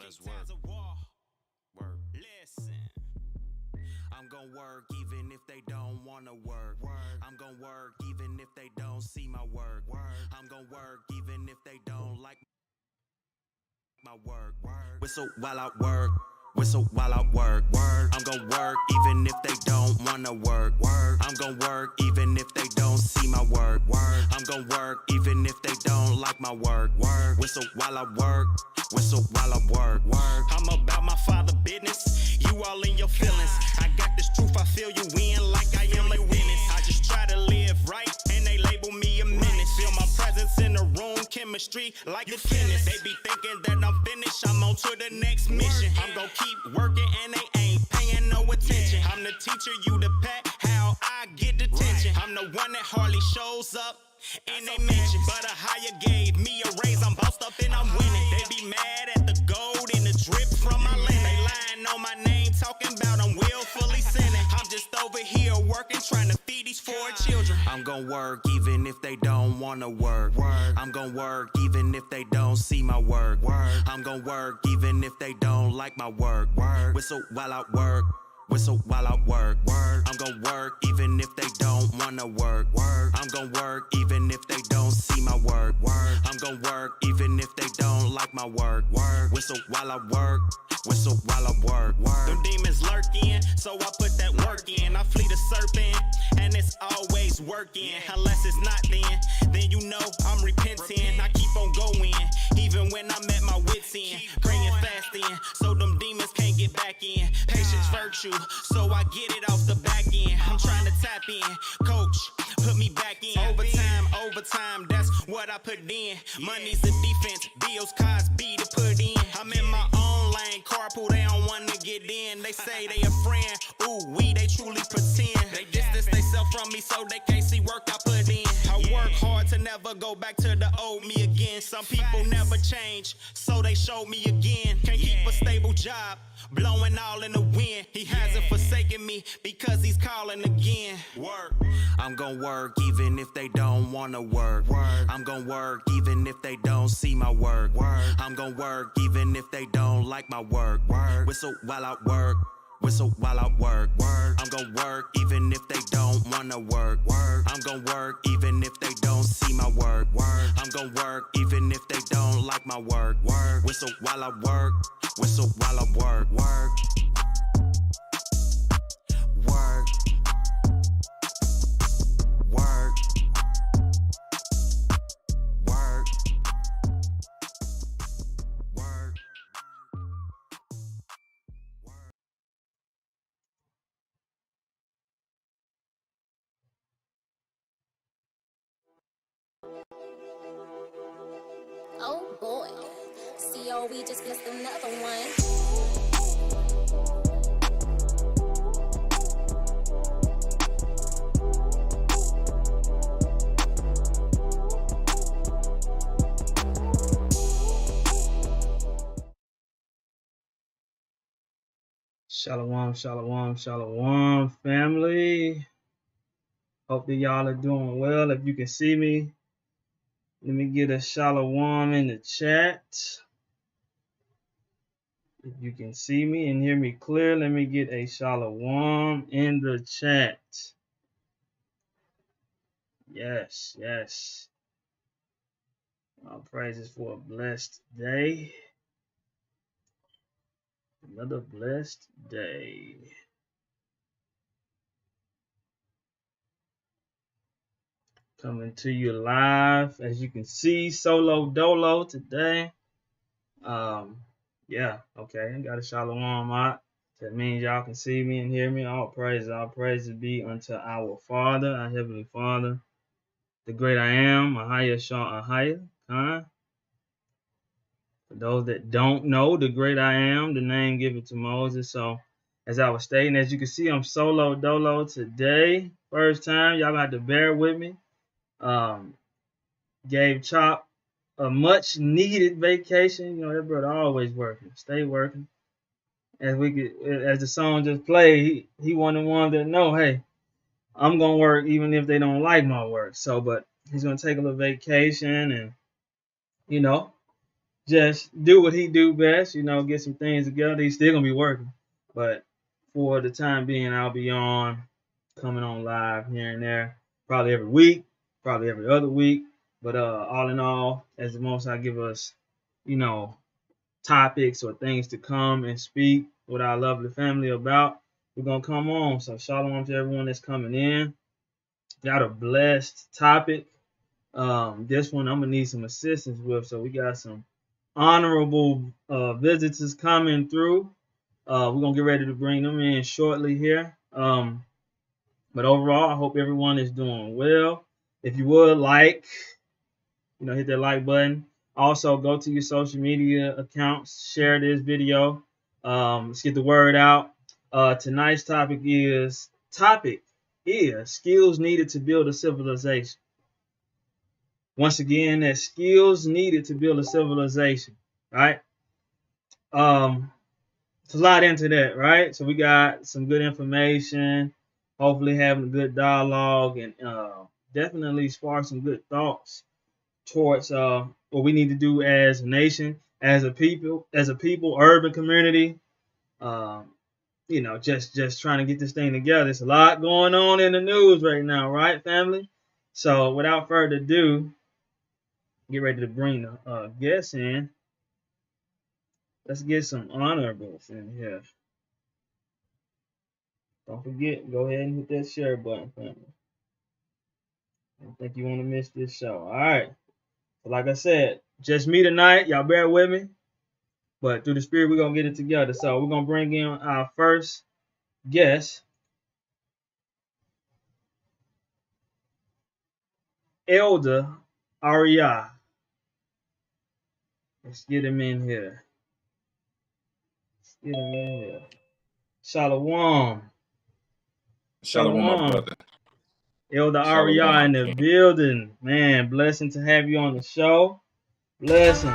Let's work. Work. Listen. I'm gon' work even if they don't wanna work. I'm gon' work even if they don't see my work. I'm gon' work even if they don't like my work. Whistle while I work. Whistle while I work. I'm gon' work even if they don't wanna work. I'm gon' work even if they don't see my work. I'm gon' work even if they don't like my work. Whistle while I work. Whistle while I work. I'm about my father business. You all in your feelings. I got this truth, I feel you in like I am a witness. I just try to live right and they label me a menace. Feel my presence in the room, chemistry like the chemist. They be thinking that I'm finished, I'm on to the next mission. I'm gon' keep working and they ain't paying no attention. I'm the teacher, you the pet, how I get detention. I'm the one that hardly shows up in they mention, but a higher gave me a raise. I'm bossed up and I'm winning. They be mad at the gold and the drip from my linen. They lying on my name, talking about I'm willfully sinning. I'm just over here working, trying to feed these 4 children. I'm gon' work even if they don't wanna work. I'm gon' work even if they don't see my work. I'm gon' work even if they don't like my work. Whistle while I work. Whistle while I work. I'm gon' work even if they don't wanna work. I'm gon' work even if they don't see my work. I'm gon' work even if they don't like my work. Whistle while I work. Whistle while I work. Them demons lurking, so I put that work in. I flee the serpent, and it's always working. Unless it's not then you know I'm repenting. I keep on going, even when I'm at my wits' end. Praying fasting, so them demons can't get back in. Patience virtue, so I get it off the back end. I'm trying to tap in, coach, put me back in. Overtime, that's what I put in. Money's the defense, bills, Cosby to put in. I'm in my own lane, carpool, they don't want to get in. They say they a friend, ooh, they truly pretend. They distance themselves from me so they can't see work I put in. I work hard to never go back to the old me again. Some people never change, so they show me again. Can't keep a stable job, blowing all in the wind. He hasn't forsaken me because he's calling again. Work. I'm gon' work even if they don't wanna work. I'm gon' work even if they don't see my work. I'm gon' work even if they don't like my work. Whistle while I work. Whistle while I work. I'm gon' work even if they don't wanna work. I'm gon' work even if they don't see my work. I'm gon' work even if they don't like my work. Whistle while I work. Whistle while I work. Work. Work. Work. Work. Work. Oh boy, COE just missed another one. Shalom, shalom, shalom, family. Hope that y'all are doing well. If you can see me, let me get a shalom in the chat. If you can see me and hear me clear, let me get a shalom in the chat. Yes, yes. All praises for a blessed day. Another blessed day. Coming to you live, as you can see, solo dolo today. Yeah, okay, I got a shalom out. That means y'all can see me and hear me. All praises be unto our Father, our Heavenly Father, the great I am, Ahch. For those that don't know, the great I am, the name given to Moses. So, as I was stating, as you can see, I'm solo dolo today. First time, y'all got to bear with me. Gave Chopp a much needed vacation. You know, that brother always working, stay working. As the song just played, he one of the ones that know, hey, I'm gonna work even if they don't like my work. So, but he's gonna take a little vacation and, you know, just do what he do best, get some things together. He's still gonna be working, but for the time being, I'll be coming on live here and there, probably every week, probably every other week. But all in all, as the Most High give us, you know, topics or things to come and speak with our lovely family about, we're gonna come on. So shalom to everyone that's coming in. Got a blessed topic. This one I'm gonna need some assistance with. So we got some honorable visitors coming through. We're gonna get ready to bring them in shortly here. But overall, I hope everyone is doing well. If you would hit that like button. Also, go to your social media accounts, share this video. Let's get the word out. Tonight's topic is skills needed to build a civilization. Once again, that skills needed to build a civilization, right? It's a lot into that, right? So we got some good information, hopefully having a good dialogue, and definitely spark some good thoughts towards what we need to do as a nation, as a people, urban community. Just trying to get this thing together. There's a lot going on in the news right now, right, family? So without further ado, get ready to bring the guests in. Let's get some honorables in here. Don't forget, go ahead and hit that share button, family. I don't think you want to miss this show. All right. So like I said, just me tonight. Y'all bear with me. But through the Spirit, we're going to get it together. So we're going to bring in our first guest, Elder Aria. Let's get him in here. Shalom. Shalom, my brother. Elder Aria in the building. Man, blessing to have you on the show. Blessing.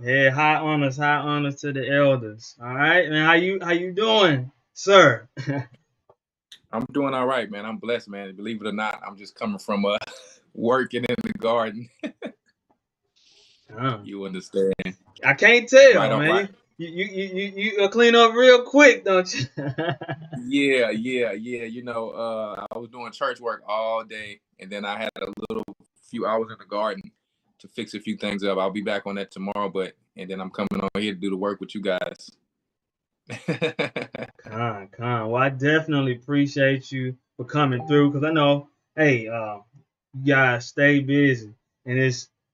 Yeah, high honors to the elders. All right, man. How you doing, sir? I'm doing all right, man. I'm blessed, man. Believe it or not, I'm just coming from working in the garden. You understand? I can't tell, right man. Right. You clean up real quick, don't you? Yeah. I was doing church work all day, and then I had a few hours in the garden to fix a few things up. I'll be back on that tomorrow, and then I'm coming on here to do the work with you guys. Con. Well, I definitely appreciate you for coming through, because I know, hey, you guys stay busy, and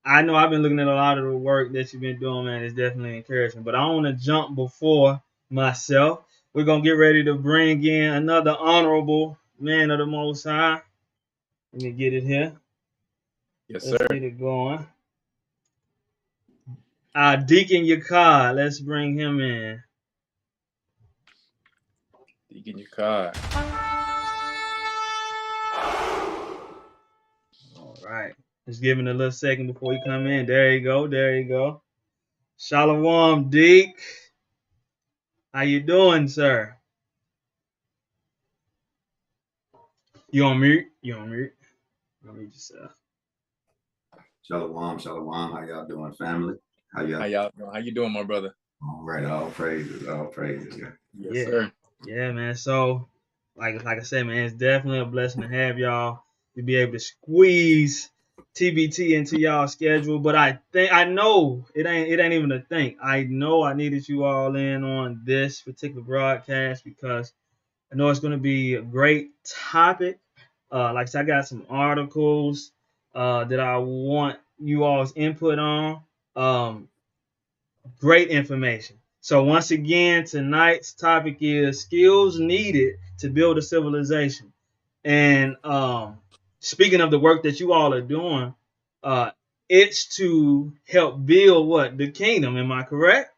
I know I've been looking at a lot of the work that you've been doing, man. It's definitely encouraging. But I don't want to jump before myself. We're gonna get ready to bring in another honorable man of the Most High. Let me get it here. Yes, Let's sir. get it going. Deacon Yakar, let's bring him in. Deacon Yakar. All right. Just give him a little second before he come in. There you go. Shalom, Deek. How you doing, sir? You on mute? Unmute yourself. Shalom. How y'all doing, family? How y'all doing? How you doing, my brother? All right, all praises. Yes, sir. Yeah, man. So, like I said, man, it's definitely a blessing to have y'all to be able to squeeze TBT into y'all schedule. But I know it ain't even a thing. I know I needed you all in on this particular broadcast because I know it's going to be a great topic. Like I said, I got some articles that I want you all's input on. Great information. So once again, tonight's topic is skills needed to build a civilization. And speaking of the work that you all are doing, it's to help build what? The kingdom. Am I correct?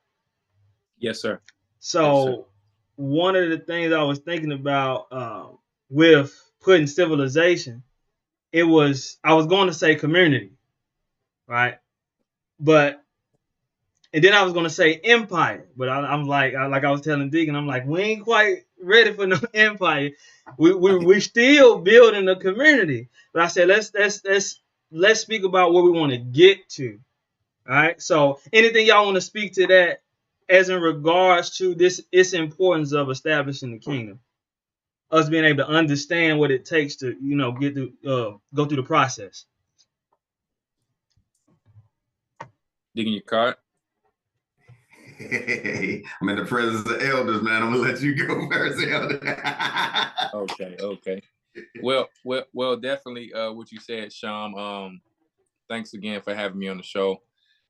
Yes, sir. So one of the things I was thinking about with putting civilization, I was going to say community, right? And then I was going to say empire, but I'm like I was telling Deacon, I'm like, we ain't quite ready for no empire. We still building a community. But I said, let's let's speak about where we want to get to. All right. So anything y'all want to speak to that as in regards to this, its importance of establishing the kingdom, us being able to understand what it takes to, get through, go through the process. Digging your cart. Hey, I'm in the presence of elders, man. I'm gonna let you go first, elder. Okay. Well, definitely. What you said, Sham. Thanks again for having me on the show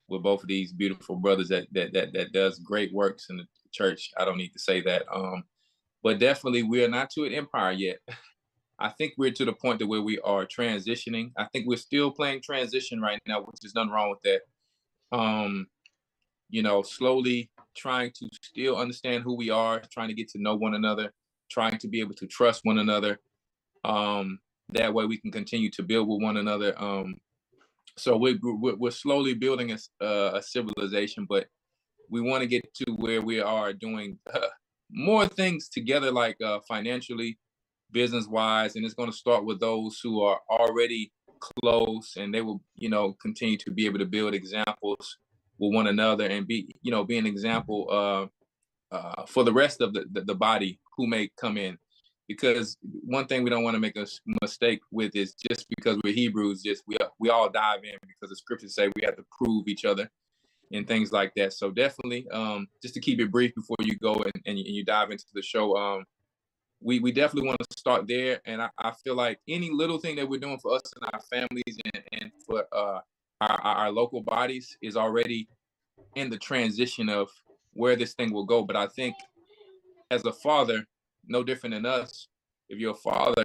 with both of these beautiful brothers that does great works in the church. I don't need to say that. But definitely, we are not to an empire yet. I think we're to the point that where we are transitioning. I think we're still playing transition right now, which is nothing wrong with that. Slowly trying to still understand who we are, trying to get to know one another, trying to be able to trust one another. That way we can continue to build with one another. So we're slowly building a civilization, but we want to get to where we are doing more things together, like financially, business-wise, and it's going to start with those who are already close, and they will, continue to be able to build examples with one another and be an example for the rest of the body who may come in. Because one thing we don't want to make a mistake with is just because we're Hebrews, just we all dive in because the scriptures say we have to prove each other and things like that. So definitely, just to keep it brief before you go and you dive into the show, we definitely want to start there. And I feel like any little thing that we're doing for us and our families and for our local bodies is already in the transition of where this thing will go. But I think as a father, no different than us, if you're a father,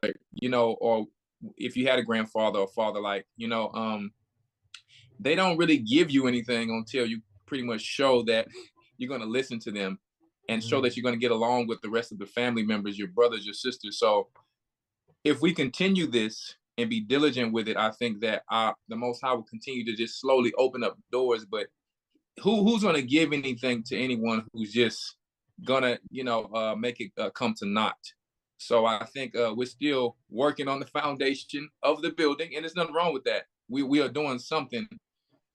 or if you had a grandfather or father, like, they don't really give you anything until you pretty much show that you're going to listen to them and show that you're going to get along with the rest of the family members, your brothers, your sisters. So if we continue this and be diligent with it, I think that the Most High will continue to just slowly open up doors. But who's going to give anything to anyone who's just gonna make it come to naught? So I think we're still working on the foundation of the building, and there's nothing wrong with that. We are doing something,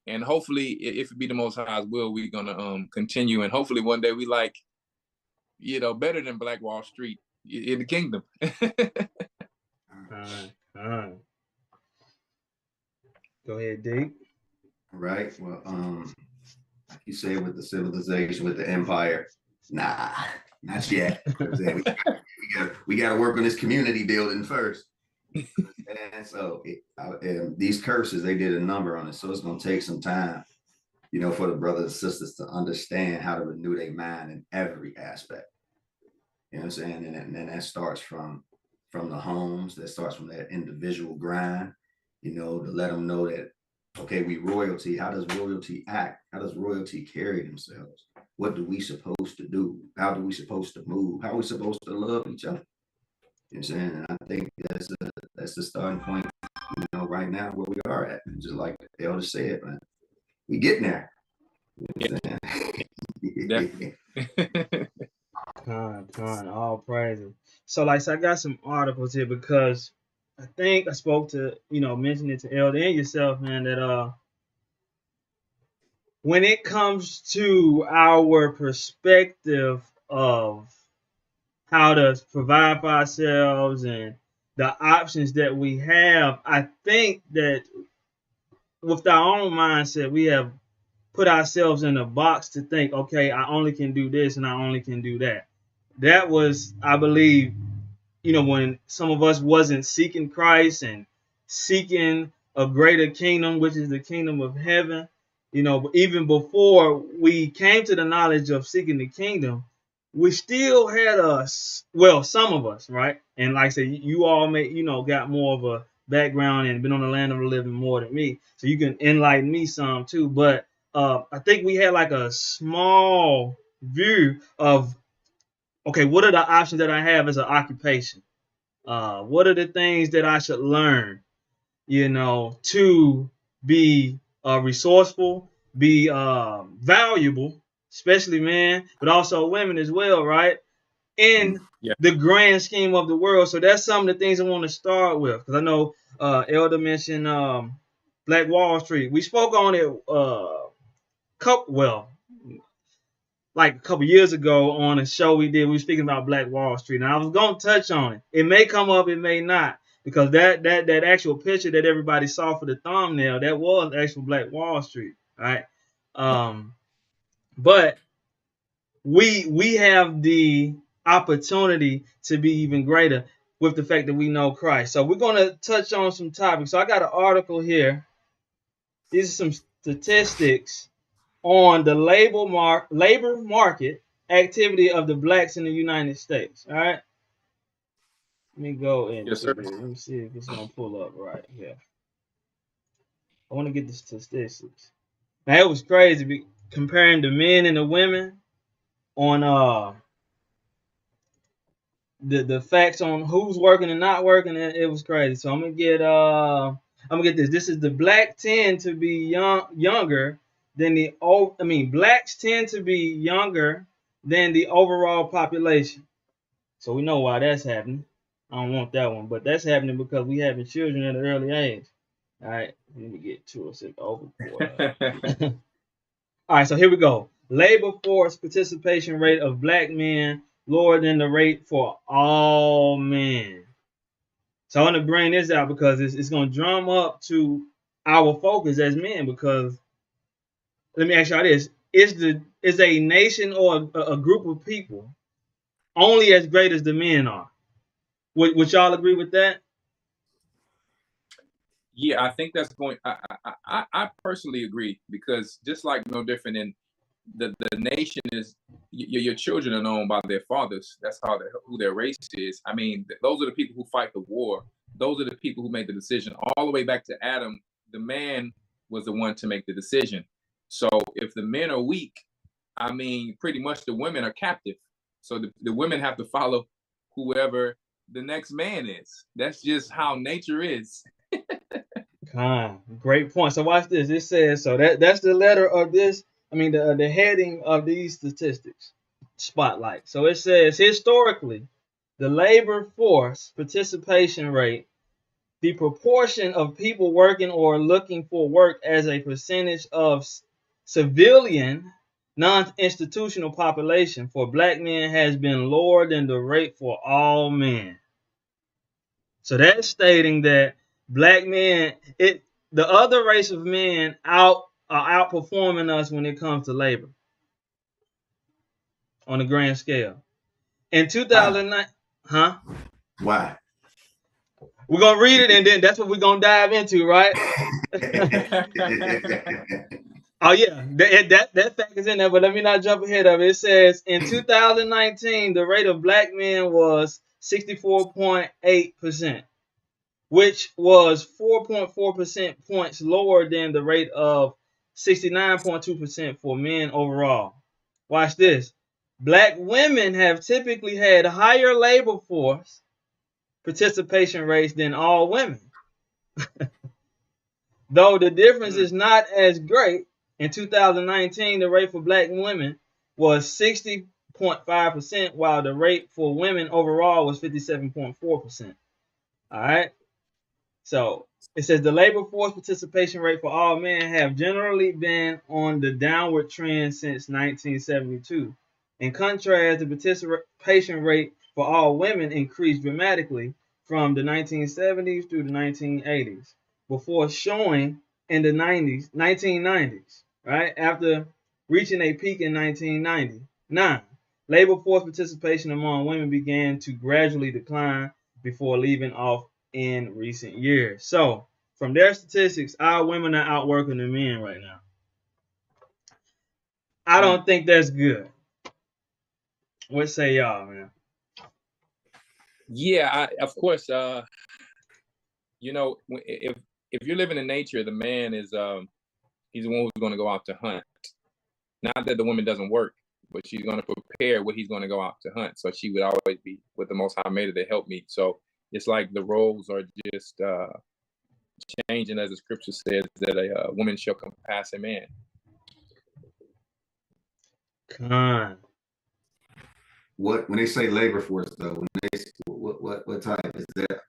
and hopefully, if it be the Most High's will, we're gonna continue, and hopefully one day we better than Black Wall Street in the kingdom. Go ahead, Dave. Right. Well, like you say, with the civilization, with the empire, nah, not yet. we got to work on this community building first. And so these curses, they did a number on it. So it's going to take some time, for the brothers and sisters to understand how to renew their mind in every aspect. You know what I'm saying? And then that starts from the homes, that starts from that individual grind, to let them know that, okay, we royalty. How does royalty act? How does royalty carry themselves? What do we supposed to do? How do we supposed to move? How are we supposed to love each other? You know what I'm saying? And I think that's the starting point, right now where we are at. And just like the elder said, man, we getting there. You know what I'm saying? Con, all praises. So, I got some articles here because I think I spoke to, mentioned it to Elder and yourself, man, that when it comes to our perspective of how to provide for ourselves and the options that we have, I think that with our own mindset, we have put ourselves in a box to think, okay, I only can do this and I only can do that. That was, I believe, when some of us wasn't seeking Christ and seeking a greater kingdom, which is the kingdom of heaven, even before we came to the knowledge of seeking the kingdom, we still had some of us, right? And like I said, you all got more of a background and been on the land of the living more than me. So you can enlighten me some too. But I think we had a small view of, okay, what are the options that I have as an occupation? What are the things that I should learn, to be resourceful, be valuable, especially men, but also women as well, right? In the grand scheme of the world. So that's some of the things I want to start with, because I know Elder mentioned Black Wall Street. We spoke on it like a couple years ago on a show we did. We were speaking about Black Wall Street, and I was gonna touch on it. It may come up, it may not, because that actual picture that everybody saw for the thumbnail, that was actual Black Wall Street, right? But we have the opportunity to be even greater with the fact that we know Christ. So we're gonna touch on some topics. So I got an article here. These are some statistics on the labor market activity of the blacks in the United States. All right. Let me go into Yes, sir. this. Let me see if it's gonna pull up right here. I want to get the statistics. Now it was crazy comparing the men and the women on the facts on who's working and not working. It was crazy. So I'm gonna get this. This is the black tend to be younger than the blacks tend to be younger than the overall population. So we know why that's happening. I don't want that one, but that's happening because we having children at an early age. All right, let me get to it. All right, so here we go. Labor force participation rate of black men lower than the rate for all men. So I want to bring this out because it's going to drum up to our focus as men. Because let me ask y'all this: is a nation or a group of people only as great as the men are? Would y'all agree with that? Yeah, I think that's going. I personally agree, because just like no different in the nation is your children are known by their fathers. That's who their race is. I mean, those are the people who fight the war. Those are the people who make the decision. All the way back to Adam, the man was the one to make the decision. So if the men are weak, I mean, pretty much the women are captive. So the women have to follow whoever the next man is. That's just how nature is. Great point. So watch this. It says, so that's the letter of this. I mean, the heading of these statistics spotlight. So it says, historically, the labor force participation rate, the proportion of people working or looking for work as a percentage of civilian non-institutional population for black men has been lower than the rate for all men. So that's stating that black men, the other race of men are outperforming us when it comes to labor on a grand scale. In 2009, huh? Why? We're gonna read it, and then that's what we're gonna dive into, right? Oh yeah, that fact is in there, but let me not jump ahead of it. It says in 2019, the rate of black men was 64.8%, which was 4.4% points lower than the rate of 69.2% for men overall. Watch this. Black women have typically had higher labor force participation rates than all women. Though the difference is not as great, in 2019, the rate for black women was 60.5%, while the rate for women overall was 57.4%. All right. So it says the labor force participation rate for all men have generally been on the downward trend since 1972. In contrast, the participation rate for all women increased dramatically from the 1970s through the 1980s, before showing in the 1990s, right? After reaching a peak in 1999, labor force participation among women began to gradually decline before leaving off in recent years. So, from their statistics, our women are outworking the men right now. I don't think that's good. What say y'all, man? Yeah, of course. You know, if you're living in nature, the man is he's the one who's going to go out to hunt. Not that the woman doesn't work, but she's going to prepare what he's going to go out to hunt. So she would always be with the Most High made her to help me. So it's like the roles are just changing, as the scripture says that a woman shall compass a man. What when they say labor force though? When they what type is that?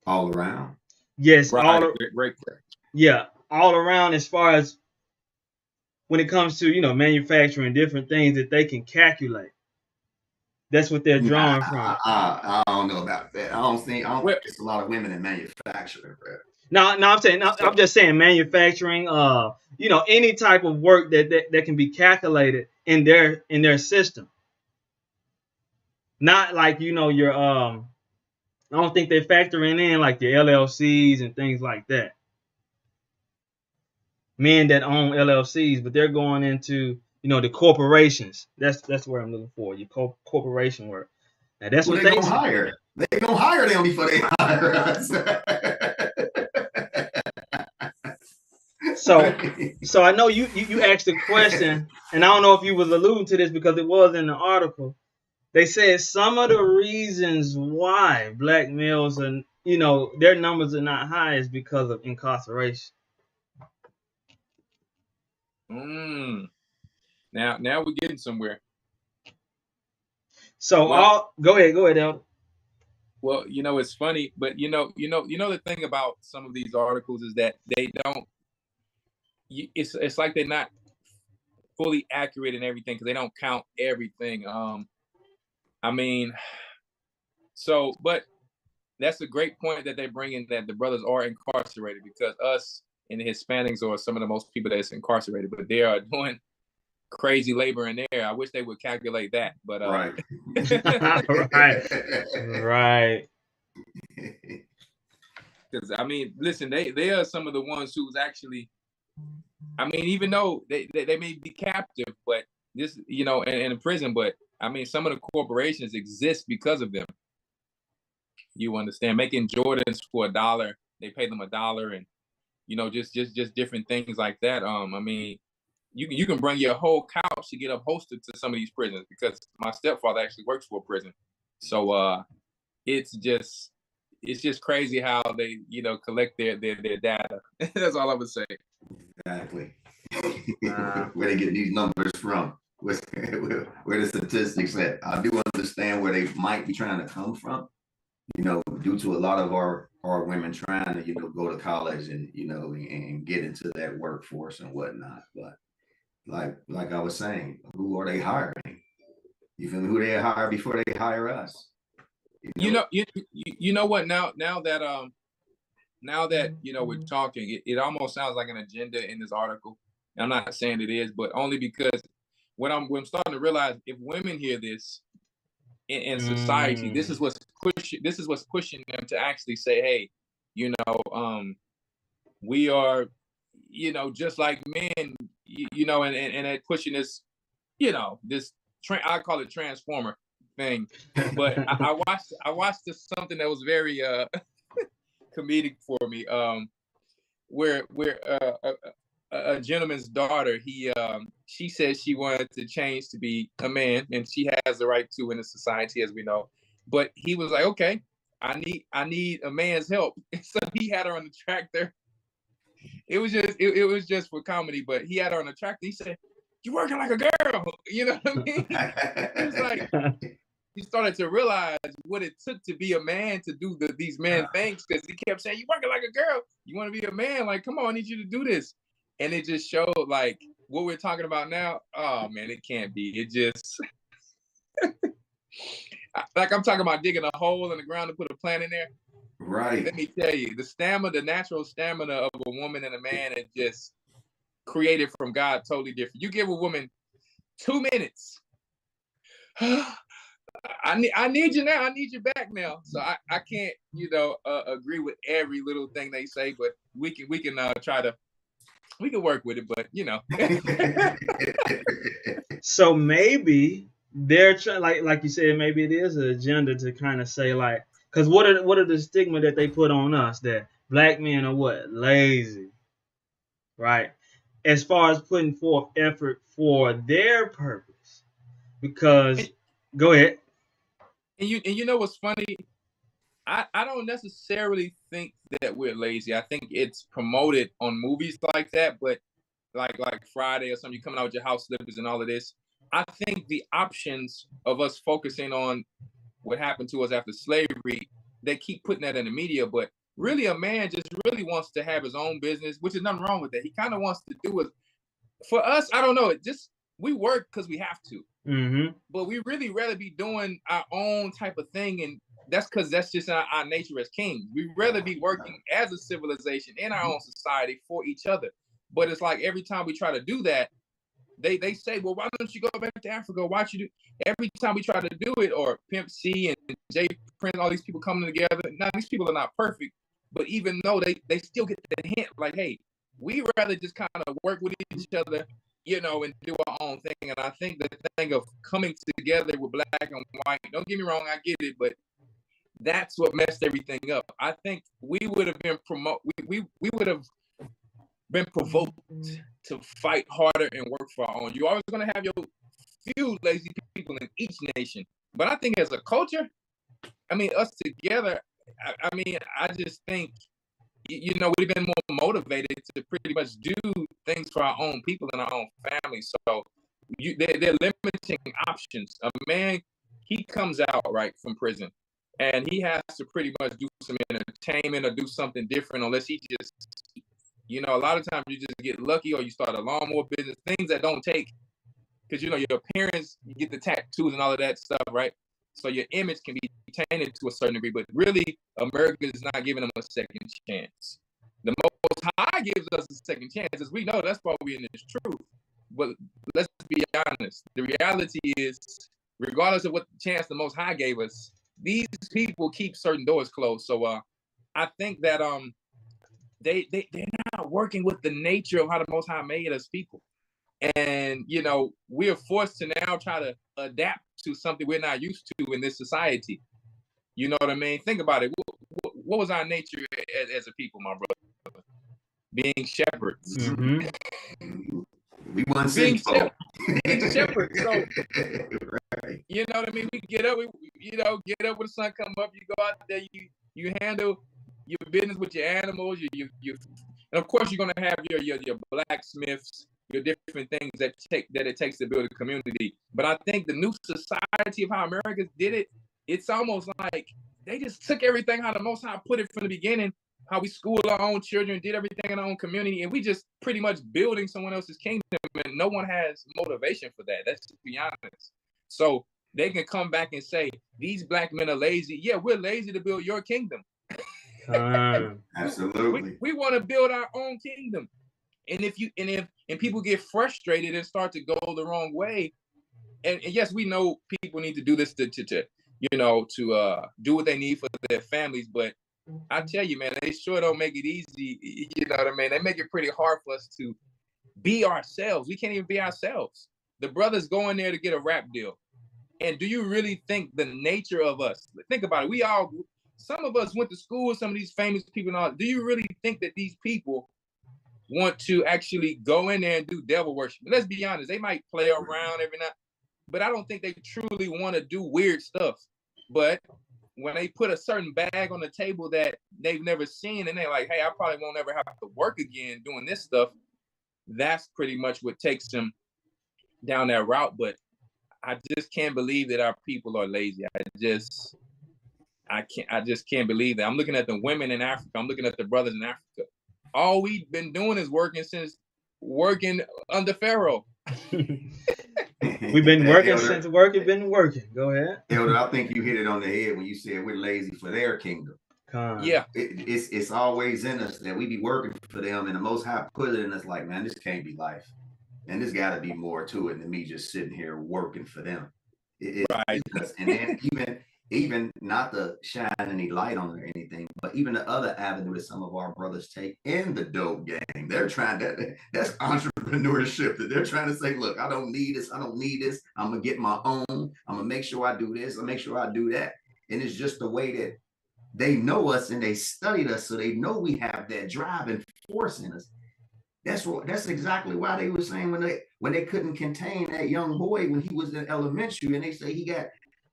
All around? Yes, right. Great. Yeah, all around as far as when it comes to, manufacturing different things that they can calculate. That's what they're drawing from. I don't know about that. I don't think Well, it's a lot of women in manufacturing, bro. No, I'm just saying manufacturing, any type of work that can be calculated in their system. Not like, your I don't think they're factoring in like the LLCs and things like that. Men that own LLCs, but they're going into, the corporations. That's where I'm looking for, your corporation work. Now that's what they gonna hire. They gonna hire them before they hire us. So I know you asked a question, and I don't know if you was alluding to this because it was in the article. They said some of the reasons why black males are, their numbers are not high is because of incarceration. Now we're getting somewhere. So go ahead, Elder. Well, it's funny, but the thing about some of these articles is that they don't. It's like they're not fully accurate in everything because they don't count everything. But that's a great point that they bring in, that the brothers are incarcerated, because us and the Hispanics are some of the most people that's incarcerated, but they are doing crazy labor in there. I wish they would calculate that, but right. Right. Because listen, they are some of the ones who's actually, even though they may be captive, but this, in prison, but some of the corporations exist because of them. You understand? Making Jordans for $1, they pay them $1, and just different things like that. You can bring your whole couch to get upholstered to some of these prisons, because my stepfather actually works for a prison. So it's just crazy how they collect their data. That's all I would say. Exactly. Where they get these numbers from? Where the statistics at? I do understand where they might be trying to come from. Due to a lot of our women trying to go to college and and get into that workforce and whatnot. But like I was saying, who are they hiring? You feel me? Who they hire before they hire us? You know what? Now that we're talking, it almost sounds like an agenda in this article. I'm not saying it is, but only because when I'm starting to realize, if women hear this in society, this is what's pushing them to actually say, hey, we are, just like men, and it pushing this, this I call it transformer thing. But I watched something that was very comedic for me, where a gentleman's daughter, she said she wanted to change to be a man, and she has the right to in the society, as we know. But he was like, okay, I need a man's help. So he had her on the tractor. It was just for comedy, but he had her on the tractor. He said, "You're working like a girl." You know what I mean? It was like, he started to realize what it took to be a man, to do these man things, because he kept saying, "You're working like a girl. You want to be a man? Like, come on, I need you to do this." And it just showed, like, what we're talking about now. Oh man, it can't be. It just like, I'm talking about digging a hole in the ground to put a plant in there. Right. Let me tell you, the natural stamina of a woman and a man is just created from God totally different. You give a woman 2 minutes. I need you now. I need you back now. So I can't, agree with every little thing they say, but we can try to, we can work with it, but So maybe they're trying, like you said, maybe it is an agenda to kind of say, like, because what are the stigma that they put on us, that black men are what? Lazy, right? As far as putting forth effort for their purpose. Because go ahead. And you know what's funny? I don't necessarily think that we're lazy. I think it's promoted on movies like that, but like Friday or something, you coming out with your house slippers and all of this. I think the options of us focusing on what happened to us after slavery, they keep putting that in the media, but really a man just really wants to have his own business, which is nothing wrong with that. He kind of wants to do it. For us, I don't know. We work because we have to. Mm-hmm. But we really rather be doing our own type of thing, and that's because that's just our nature as kings. We rather be working as a civilization in our own society for each other. But it's like every time we try to do that, they say, well, why don't you go back to Africa? Why don't you do? Every time we try to do it, or Pimp C and Jay Prince, all these people coming together. Now these people are not perfect, but even though they still get the hint, like, hey, we rather just kind of work with each other, you know, and do our own thing. And I think the thing of coming together with black and white, don't get me wrong, I get it, but that's what messed everything up. I think we would have been we would have been provoked to fight harder and work for our own. You're always going to have your few lazy people in each nation. But I think as a culture, I mean, us together, I mean, I just think, you know, we've been more motivated to pretty much do things for our own people and our own families. So they're limiting options. A man, he comes out right from prison, and he has to pretty much do some entertainment or do something different, unless he just, you know, a lot of times you just get lucky, or you start a lawnmower business, things that don't take, because, you know, your appearance, you get the tattoos and all of that stuff, right? So your image can be tainted to a certain degree, but really, America is not giving them a second chance. The Most High gives us a second chance, as we know, that's why we're in this truth. But let's be honest. The reality is, regardless of what chance the Most High gave us, these people keep certain doors closed. So I think that they're not working with the nature of how the Most High made us people. And, you know, we are forced to now try to adapt to something we're not used to in this society. You know what I mean? Think about it. What was our nature as a people, my brother? Being shepherds. Mm-hmm. We want being shepherds. So, right. You know what I mean? We get up, when the sun come up, you go out there, you handle your business with your animals, you and of course you're gonna have your blacksmiths, your different things that it takes to build a community. But I think the new society of how Americans did it, it's almost like they just took everything how the Most High put it from the beginning, how we schooled our own children, did everything in our own community, and we just pretty much building someone else's kingdom, and no one has motivation for that. Let's just be honest. So they can come back and say, these black men are lazy. Yeah, we're lazy to build your kingdom. Absolutely. We want to build our own kingdom. And if people get frustrated and start to go the wrong way, and yes, we know people need to do this to do what they need for their families, but I tell you, man, they sure don't make it easy. You know what I mean? They make it pretty hard for us to be ourselves. We can't even be ourselves. The brothers go in there to get a rap deal. And do you really think the nature of us, think about it, some of us went to school with some of these famous people and all. Do you really think that these people want to actually go in there and do devil worship? Let's be honest, they might play around every night, but I don't think they truly want to do weird stuff. But when they put a certain bag on the table that they've never seen, and they're like, hey, I probably won't ever have to work again doing this stuff, that's pretty much what takes them down that route. But I just can't believe that our people are lazy. I just can't believe that. I'm looking at the women in Africa. I'm looking at the brothers in Africa. All we've been doing is working under Pharaoh. We've been working since working been working. Go ahead. Elder, I think you hit it on the head when you said we're lazy for their kingdom. Yeah. It's always in us that we be working for them, and the Most High put it in us like, man, this can't be life. And there's got to be more to it than me just sitting here working for them. Right. And then even not to shine any light on or anything, but even the other avenue that some of our brothers take in the dope game, they're trying that's entrepreneurship, that they're trying to say, look, I don't need this. I'm going to get my own. I'm going to make sure I do this. I'll make sure I do that. And it's just the way that they know us and they studied us, so they know we have that drive and force in us. That's exactly why they were saying when they couldn't contain that young boy when he was in elementary, and they say he got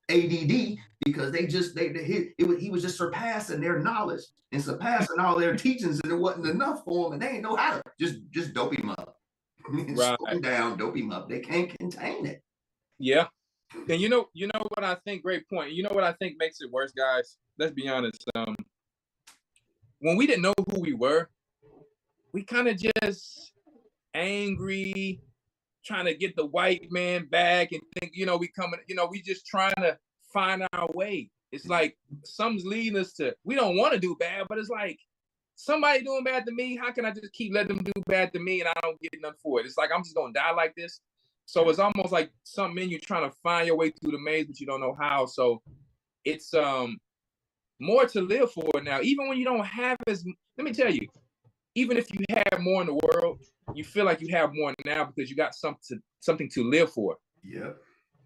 ADD because he was just surpassing their knowledge and surpassing all their teachings, and it wasn't enough for them, and they didn't know how to just dope him up. Slow him down, dope him up. They can't contain it. Yeah. And you know what I think, great point. You know what I think makes it worse, guys? Let's be honest. when we didn't know who we were, we kind of just angry, trying to get the white man back and think, we coming, we just trying to find our way. It's like something's leading us to, we don't want to do bad, but it's like somebody doing bad to me. How can I just keep letting them do bad to me and I don't get nothing for it? It's like, I'm just going to die like this. So it's almost like something in you trying to find your way through the maze, but you don't know how. So it's more to live for now. Even when you don't have let me tell you, even if you have more in the world, you feel like you have more now because you got something to live for. Yep.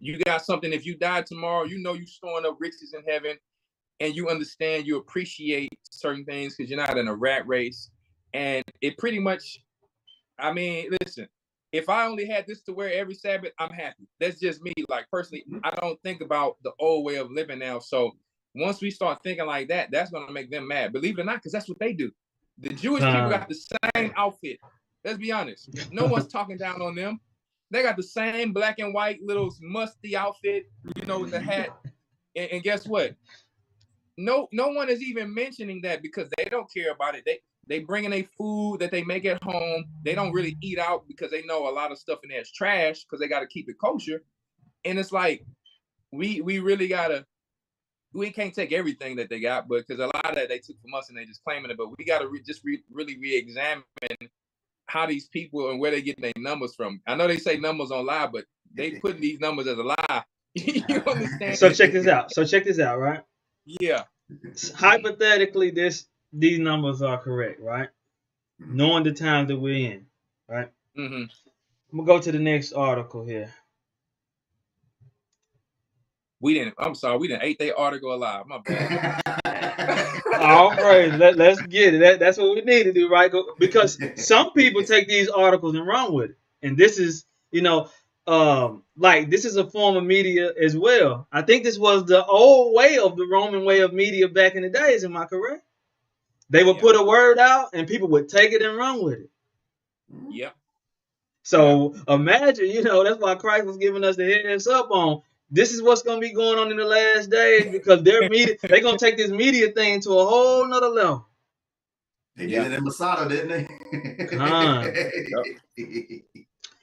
You got something. If you die tomorrow, you're storing up riches in heaven, and you understand, you appreciate certain things because you're not in a rat race. And it pretty much, I mean, listen, if I only had this to wear every Sabbath, I'm happy. That's just me. Like, personally, I don't think about the old way of living now. So once we start thinking like that, that's going to make them mad. Believe it or not, because that's what they do. The Jewish people got the same outfit. Let's be honest. No one's talking down on them. They got the same black and white little musty outfit, with the hat. And guess what? No one is even mentioning that because they don't care about it. They bring in a food that they make at home. They don't really eat out because they know a lot of stuff in there is trash because they got to keep it kosher. And it's like, we really we can't take everything that they got, but because a lot of that they took from us and they just claiming it. But we got to really re-examine how these people and where they get their numbers from. I know they say numbers don't lie, but they put these numbers as a lie. You understand? So check this out, right? Yeah. Hypothetically, these numbers are correct, right? Knowing the time that we're in, right? Mm-hmm. I'm gonna go to the next article here. We didn't ate their article alive. My bad. All right, let's get it. That's what we need to do, right? Because some people take these articles and run with it. And this is, this is a form of media as well. I think this was the old way of the Roman way of media back in the days. Am I correct? They would put a word out and people would take it and run with it. Yep. So imagine, that's why Christ was giving us the heads up on this is what's going to be going on in the last days because they're going to take this media thing to a whole nother level. They did it in Masada, didn't they?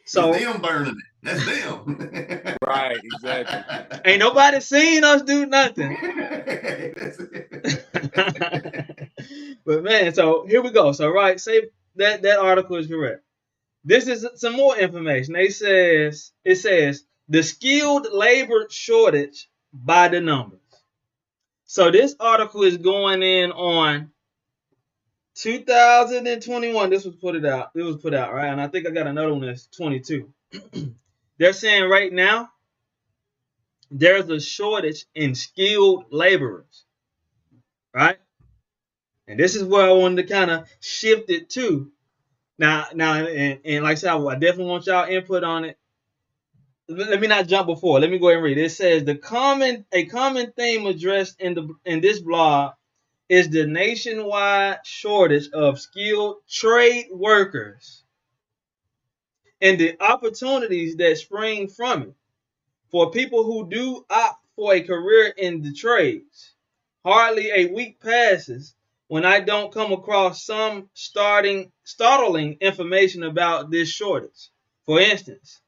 So it's them burning it. That's them. Right, exactly. Ain't nobody seen us do nothing. But man, so here we go. So say that article is correct. This is some more information. It says the skilled labor shortage by the numbers. So this article is going in on 2021. This was put out. It was put out, right? And I think I got another one that's 22. They're saying right now there's a shortage in skilled laborers, right? And this is where I wanted to kind of shift it to. Now, and like I said, I definitely want y'all input on it. Let me not jump before. Let me go ahead and read. It says a common theme addressed in this blog is the nationwide shortage of skilled trade workers and the opportunities that spring from it for people who do opt for a career in the trades. Hardly a week passes when I don't come across some startling information about this shortage. For instance,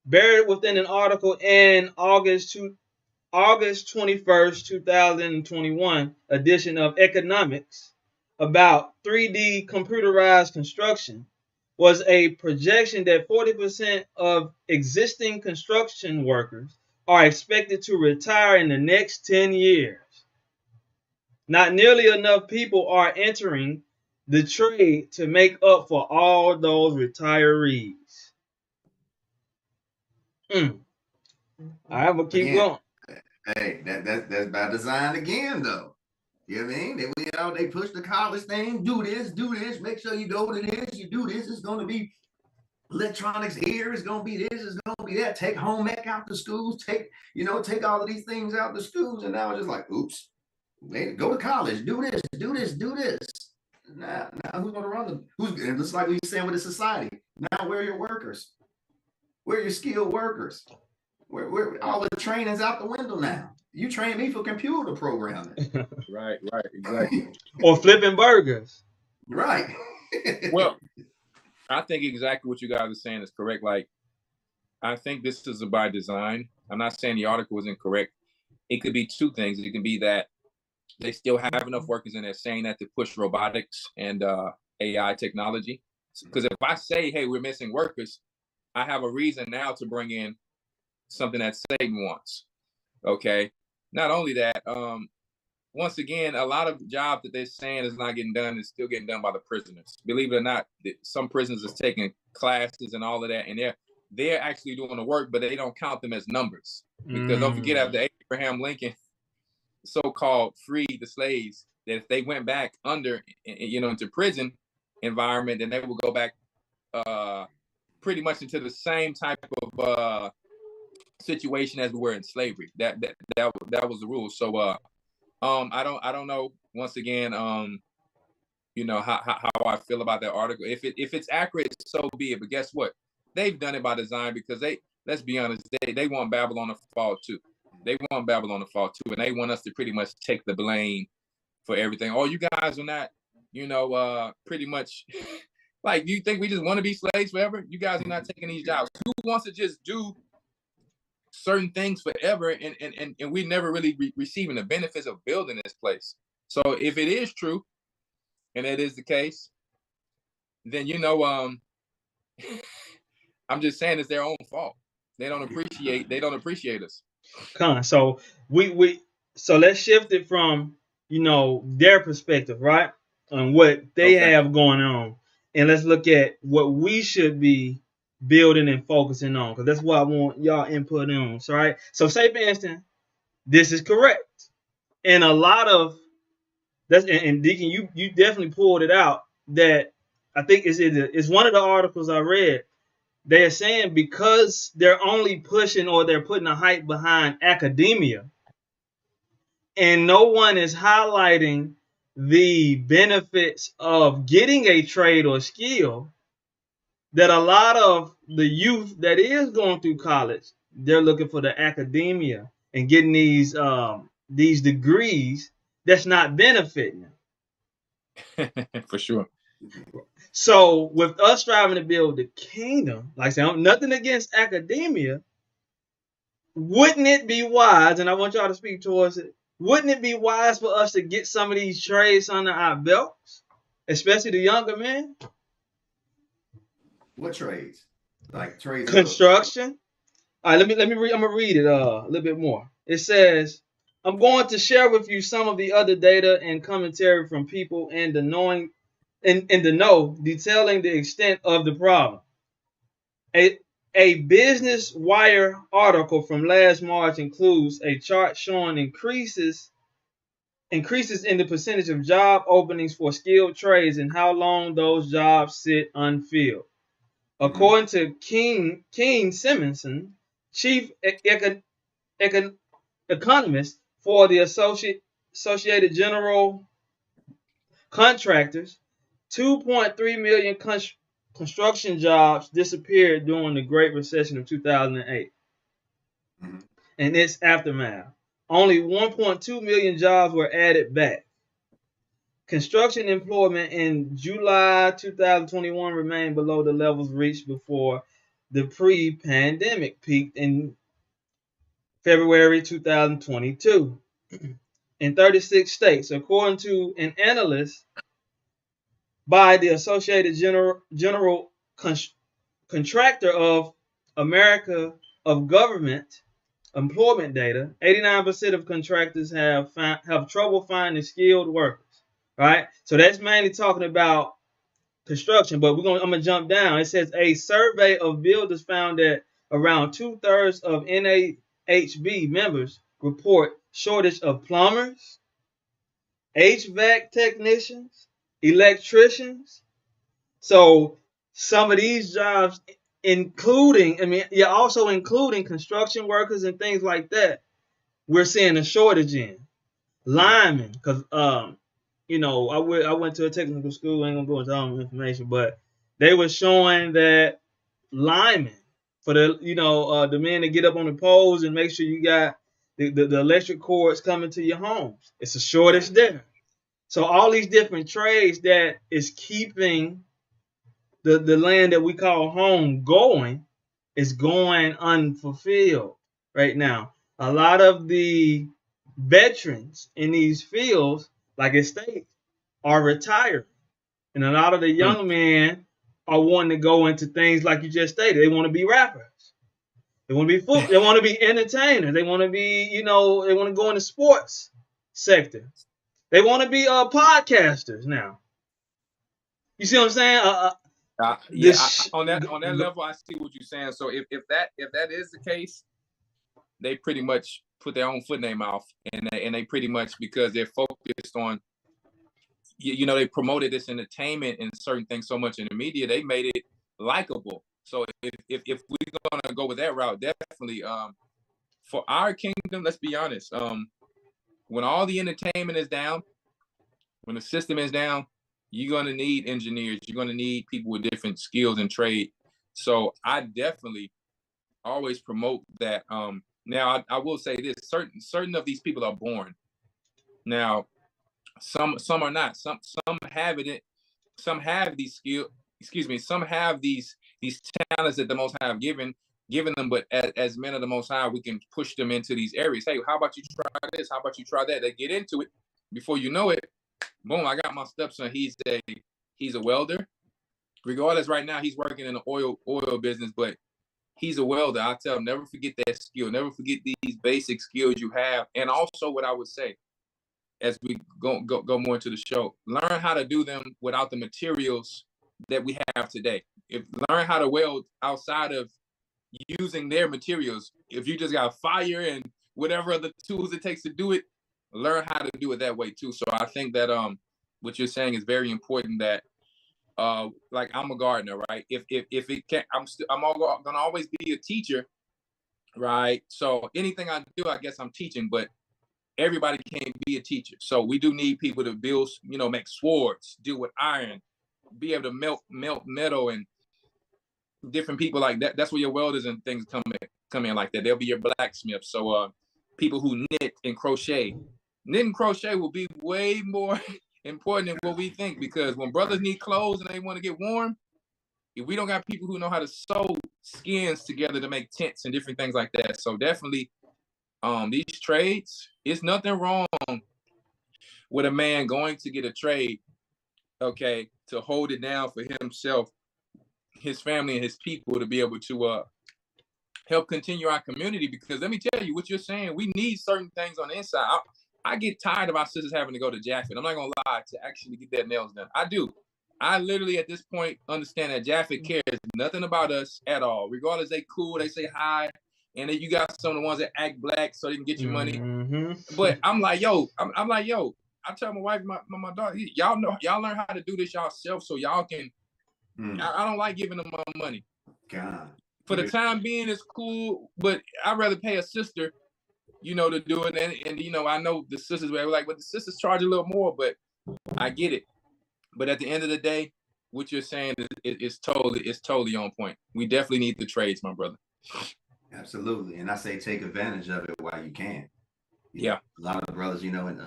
buried within an article in August 21st, 2021 edition of Economics about 3D computerized construction was a projection that 40% of existing construction workers are expected to retire in the next 10 years. Not nearly enough people are entering the trade to make up for all those retirees. All right, I'm gonna keep going. Hey, that's by design again, though. You know what I mean? They push the college thing. Do this. Make sure you go to this. You do this. It's going to be electronics here. It's going to be this. It's going to be that. Take home ec out the schools. Take all of these things out the schools. And now it's just like, oops. Go to college. Do this. Now who's going to run them? Just like we saying with the society. Now where are your workers? Where are your skilled workers? All the training's out the window now. You train me for computer programming. Right, exactly. Or flipping burgers. Right. Well, I think exactly what you guys are saying is correct. Like, I think this is by design. I'm not saying the article is incorrect. It could be two things. It can be that they still have enough workers in there saying that to push robotics and AI technology. Because if I say, hey, we're missing workers, I have a reason now to bring in something that Satan wants. Okay. Not only that, once again, a lot of jobs that they're saying is not getting done is still getting done by the prisoners. Believe it or not, some prisoners is taking classes and all of that, and they're actually doing the work, but they don't count them as numbers. Because don't forget, after Abraham Lincoln so-called freed the slaves, that if they went back under, into prison environment, then they would go back pretty much into the same type of situation as we were in slavery. That was the rule. So I don't know, once again, how I feel about that article. If it's accurate, so be it. But guess what? They've done it by design, because let's be honest, they want Babylon to fall too. They want Babylon to fall too, and they want us to pretty much take the blame for everything. Oh, you guys are not, pretty much like, do you think we just want to be slaves forever? You guys are not taking these jobs. Who wants to just do certain things forever, and we never really receiving the benefits of building this place? So if it is true, and it is the case, then I'm just saying it's their own fault. They don't appreciate us. So so let's shift it from their perspective, right, on what they have going on, and let's look at what we should be building and focusing on, because that's what I want y'all input on. So, right. So say, for instance, this is correct, and a lot of that's and Deacon, you definitely pulled it out. That I think it's one of the articles I read. They're saying because they're only pushing, or they're putting a hype behind academia, and no one is highlighting the benefits of getting a trade or skill, that a lot of the youth that is going through college, they're looking for the academia and getting these degrees that's not benefiting them. For sure. So with us striving to build the kingdom, like I said, nothing against academia, wouldn't it be wise, and I want y'all to speak towards it, wouldn't it be wise for us to get some of these trades under our belts, especially the younger men? What trades? Like trades? Construction. All right, let me read. I'm gonna read it a little bit more. It says, I'm going to share with you some of the other data and commentary from people in the know, detailing the extent of the problem. A Business Wire article from last March includes a chart showing increases in the percentage of job openings for skilled trades and how long those jobs sit unfilled. According to King Simonson, chief economist for the Associated General Contractors, 2.3 million construction jobs disappeared during the Great Recession of 2008 and its aftermath. Only 1.2 million jobs were added back. Construction employment in July 2021 remained below the levels reached before the pre-pandemic peak in February 2022 in 36 states, according to an analyst by the Associated General Contractor of America of Government Employment Data. 89% of contractors have trouble finding skilled workers. Right, so that's mainly talking about construction. But I'm gonna jump down. It says a survey of builders found that around 2/3 of NAHB members report shortage of plumbers, HVAC technicians, electricians. So some of these jobs, also including construction workers and things like that, we're seeing a shortage in linemen, because I went to a technical school. I ain't gonna go into all the information, but they were showing that linemen for the the men to get up on the poles and make sure you got the electric cords coming to your homes. It's a shortage there. So all these different trades that is keeping the land that we call home going is going unfulfilled right now. A lot of the veterans in these fields, like it states, are retired. And a lot of the young men are wanting to go into things like you just stated. They want to be rappers. They want to be they want to be entertainers. They want to be, they want to go in the sports sector. They want to be podcasters now. You see what I'm saying? On that level, I see what you're saying. So if that is the case, they pretty much put their own foot in their mouth, and they pretty much, because they're focused on, they promoted this entertainment and certain things so much in the media, they made it likable. So if we're gonna go with that route, definitely for our kingdom, let's be honest, when all the entertainment is down, when the system is down, you're gonna need engineers, you're gonna need people with different skills and trade. So I definitely always promote that. Now I will say this: certain of these people are born. Now, some are not. Some have it. Some have these skills. Excuse me. Some have these talents that the Most High have given them. But as men of the Most High, we can push them into these areas. Hey, how about you try this? How about you try that? They get into it. Before you know it, boom! I got my stepson. He's a welder. Regardless, right now he's working in the oil business, but he's a welder. I tell him, never forget that skill. Never forget these basic skills you have. And also, what I would say, as we go more into the show, learn how to do them without the materials that we have today. Learn how to weld outside of using their materials. If you just got fire and whatever other tools it takes to do it, learn how to do it that way too. So I think that what you're saying is very important. That like, I'm a gardener, right? If it can't, I'm gonna always be a teacher, right? So anything I do, I guess I'm teaching, but everybody can't be a teacher. So we do need people to build, make swords, deal with iron, be able to melt metal, and different people like that. That's where your welders and things come in like that. They'll be your blacksmiths. So people who knit and crochet. Knit and crochet will be way more important than what we think, because when brothers need clothes and they want to get warm, if we don't got people who know how to sew skins together to make tents and different things like that. So definitely these trades, it's nothing wrong with a man going to get a trade, okay, to hold it down for himself, his family, and his people, to be able to help continue our community. Because let me tell you what you're saying, we need certain things on the inside. I get tired of our sisters having to go to Japheth. I'm not gonna lie, to actually get their nails done. I do. I literally at this point understand that Japheth cares nothing about us at all. Regardless, they cool, they say hi, and then you got some of the ones that act black so they can get your money. Mm-hmm. But I'm like, yo, I tell my wife, my daughter, y'all learn how to do this yourself so y'all can. I don't like giving them my money. God. For the time being, it's cool, but I'd rather pay a sister, to do it. And I know the sisters were like, but the sisters charge a little more, but I get it. But at the end of the day, what you're saying is totally on point. We definitely need the trades, my brother. Absolutely. And I say take advantage of it while you can. Yeah. A lot of brothers, and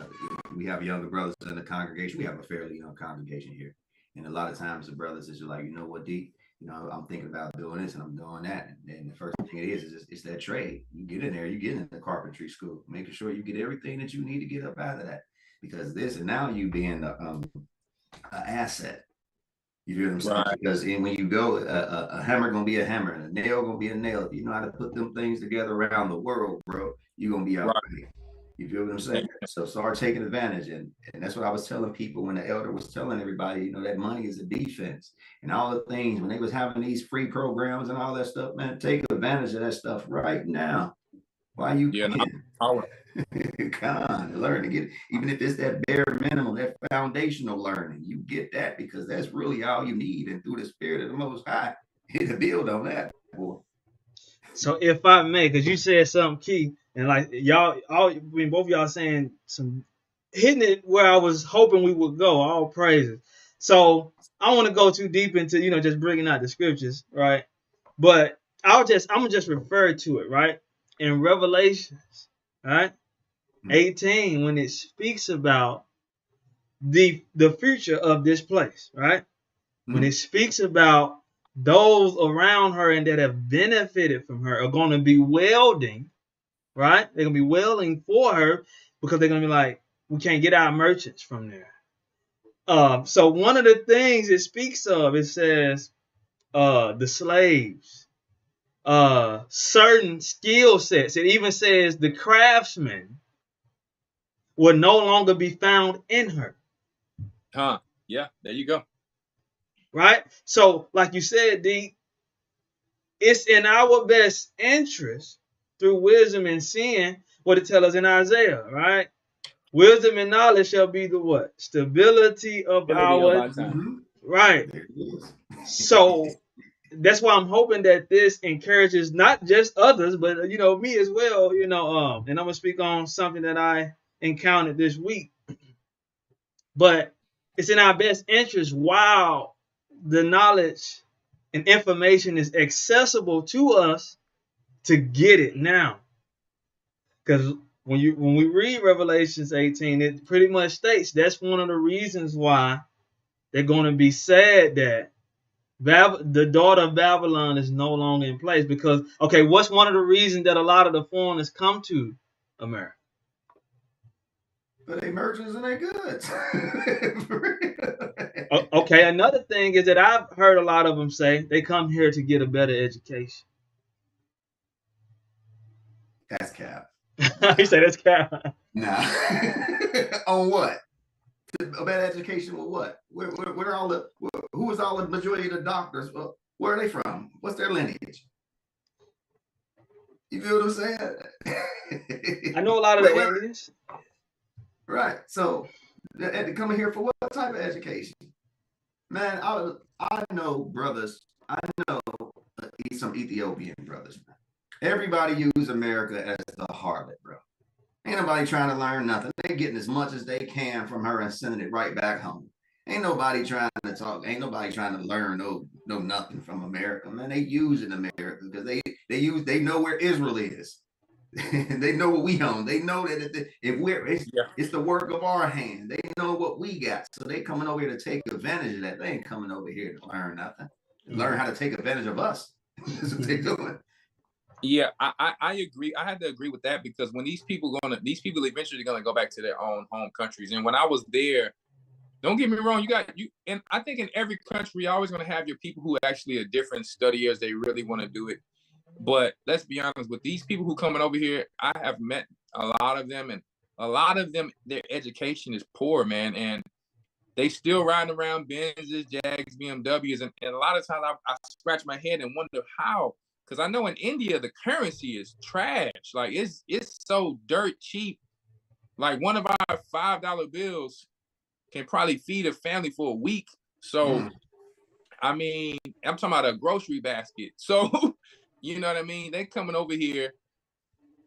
we have younger brothers in the congregation. We have a fairly young congregation here. And a lot of times the brothers is just like, you know what, D, I'm thinking about doing this and I'm doing that. And the first thing it is it's that trade. You get in there, you get in the carpentry school, making sure you get everything that you need to get up out of that. Because this, and now you being an asset. You feel what I'm saying? Right. Because when you go, a hammer gonna be a hammer, and a nail gonna be a nail. If you know how to put them things together around the world, bro, you're gonna be all right. You feel what I'm saying? So start taking advantage. And that's what I was telling people when the elder was telling everybody, that money is a defense. And all the things, when they was having these free programs and all that stuff, man, take advantage of that stuff right now. Why you can. Come on, learn to get, even if it's that bare minimum, that foundational learning, you get that, because that's really all you need. And through the Spirit of the Most High, to build on that, boy. So if I may, because you said something key, and like both y'all saying some, hitting it where I was hoping we would go, all praises. So I want to go too deep into, just bringing out the scriptures, right? But I'm gonna just refer to it, right? In Revelations, right? 18, when it speaks about the future of this place, right? When it speaks about those around her and that have benefited from her are going to be welding, right? They're going to be welding for her because they're going to be like, we can't get our merchants from there. So one of the things it speaks of, it says the slaves, certain skill sets. It even says the craftsmen will no longer be found in her. Yeah, there you go. Right? So, like you said, D, it's in our best interest through wisdom and seeing what it tells us in Isaiah, right? Wisdom and knowledge shall be the what? Stability of our time. Right. So that's why I'm hoping that this encourages not just others, but me as well. And I'm gonna speak on something that I encountered this week. But it's in our best interest while the knowledge and information is accessible to us to get it now. Because when we read Revelations 18, it pretty much states that's one of the reasons why they're going to be sad that the daughter of Babylon is no longer in place. Because, okay, what's one of the reasons that a lot of the foreigners come to America? But they merchants and they goods. Okay, another thing is that I've heard a lot of them say they come here to get a better education. That's cap. You say that's cap. Nah. On what? A better education with what? Where all the who is all the majority of the doctors? Where are they from? What's their lineage? You feel what I'm saying? I know a lot of the Indians. Right. So coming here for what type of education? Man, I know brothers. I know some Ethiopian brothers. Everybody use America as the harlot, bro. Ain't nobody trying to learn nothing. They getting as much as they can from her and sending it right back home. Ain't nobody trying to talk. Ain't nobody trying to learn no nothing from America, man. They using America because they know where Israel is. They know what we own. They know that it's the work of our hand. They know what we got. So they coming over here to take advantage of that. They ain't coming over here to learn nothing. Learn how to take advantage of us. That's what they're doing. Yeah, I agree. I had to agree with that because when these people eventually gonna go back to their own home countries. And when I was there, don't get me wrong, and I think in every country you're always gonna have your people who actually are different studiers. They really want to do it. But let's be honest, with these people who coming over here, I have met a lot of them, and a lot of them, their education is poor, man, and they still riding around Benzes, Jags, BMWs, and a lot of times I scratch my head and wonder how. Because I know in India the currency is trash. Like it's so dirt cheap. Like one of our $5 bills can probably feed a family for a week. So, I mean, I'm talking about a grocery basket. So, you know what I mean? They coming over here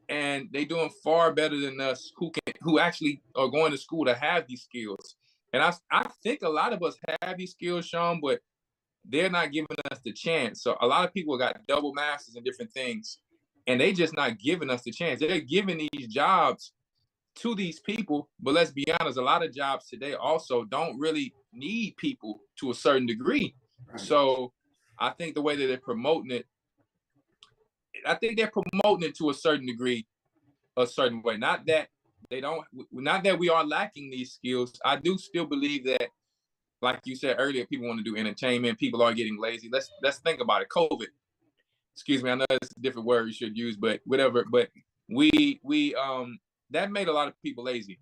and they doing far better than us who actually are going to school to have these skills. And I think a lot of us have these skills, Sean, but they're not giving us the chance. So a lot of people got double masters and different things, and they just not giving us the chance. They're giving these jobs to these people, but let's be honest, a lot of jobs today also don't really need people to a certain degree. Right. So I think the way that they're promoting it, to a certain degree, a certain way. Not that we are lacking these skills. I do still believe that, like you said earlier, people want to do entertainment. People are getting lazy. Let's think about it. COVID. Excuse me. I know it's a different word you should use, but whatever. But we that made a lot of people lazy.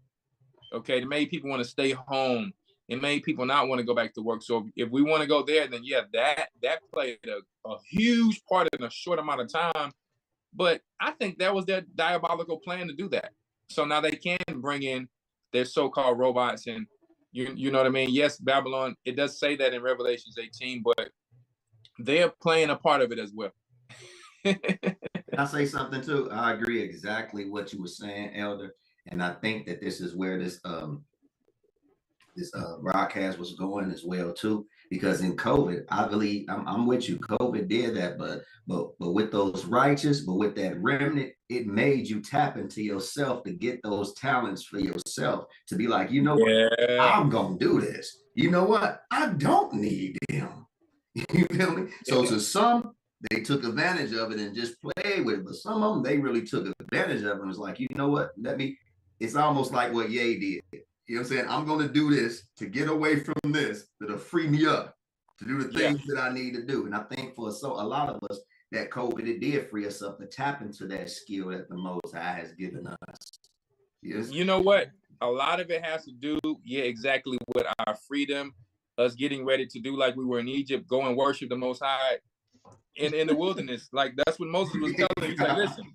Okay, it made people want to stay home. It made people not want to go back to work. So if we want to go there, then yeah, that played a huge part in a short amount of time. But I think that was their diabolical plan to do that. So now they can bring in their so-called robots and you know what I mean? Yes, Babylon, it does say that in Revelations 18, but they're playing a part of it as well. I'll say something too. I agree exactly what you were saying, Elder. And I think that this is where this this broadcast was going as well too. Because in COVID, I believe I'm with you. COVID did that, but with those righteous, but with that remnant, it made you tap into yourself to get those talents for yourself to be like, you know what, I'm gonna do this. You know what, I don't need him. You feel me? So to some, they took advantage of it and just played with it, but some of them they really took advantage of it and was like, you know what, let me. It's almost like what Ye did. You know what I'm saying? I'm going to do this to get away from this, that'll free me up to do the things that I need to do. And I think for a lot of us, that COVID, it did free us up to tap into that skill that the Most High has given us. Yes. You know what? A lot of it has to do, exactly with our freedom, us getting ready to do like we were in Egypt, go and worship the Most High in the wilderness. Like that's what Moses was telling them. He's like, listen,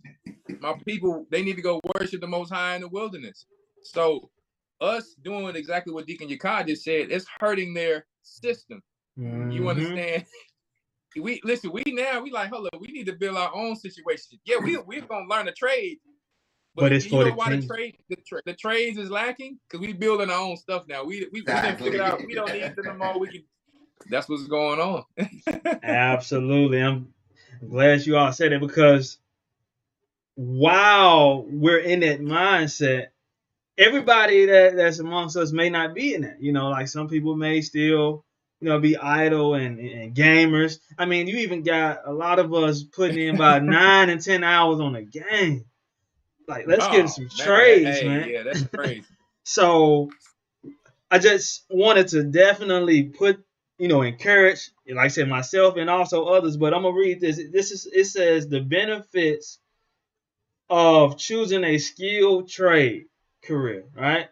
my people, they need to go worship the Most High in the wilderness. So us doing exactly what Deacon Yakai just said, it's hurting their system. Mm-hmm. You understand? We like, hold up, we need to build our own situation. Yeah, we're gonna learn a trade, but it's you know why the trades is lacking? Because we building our own stuff now. We didn't figure out we don't need them no more. We can. That's what's going on. Absolutely, I'm glad you all said it because while we're in that mindset, everybody that's amongst us may not be in that. You know, like some people may still, be idle and gamers. I mean, you even got a lot of us putting in about 9 and 10 hours on a game. Like, let's get some trades, man. Yeah, that's crazy. So I just wanted to definitely put, encourage, like I said, myself and also others. But I'm gonna read this. It says the benefits of choosing a skilled trade career, right?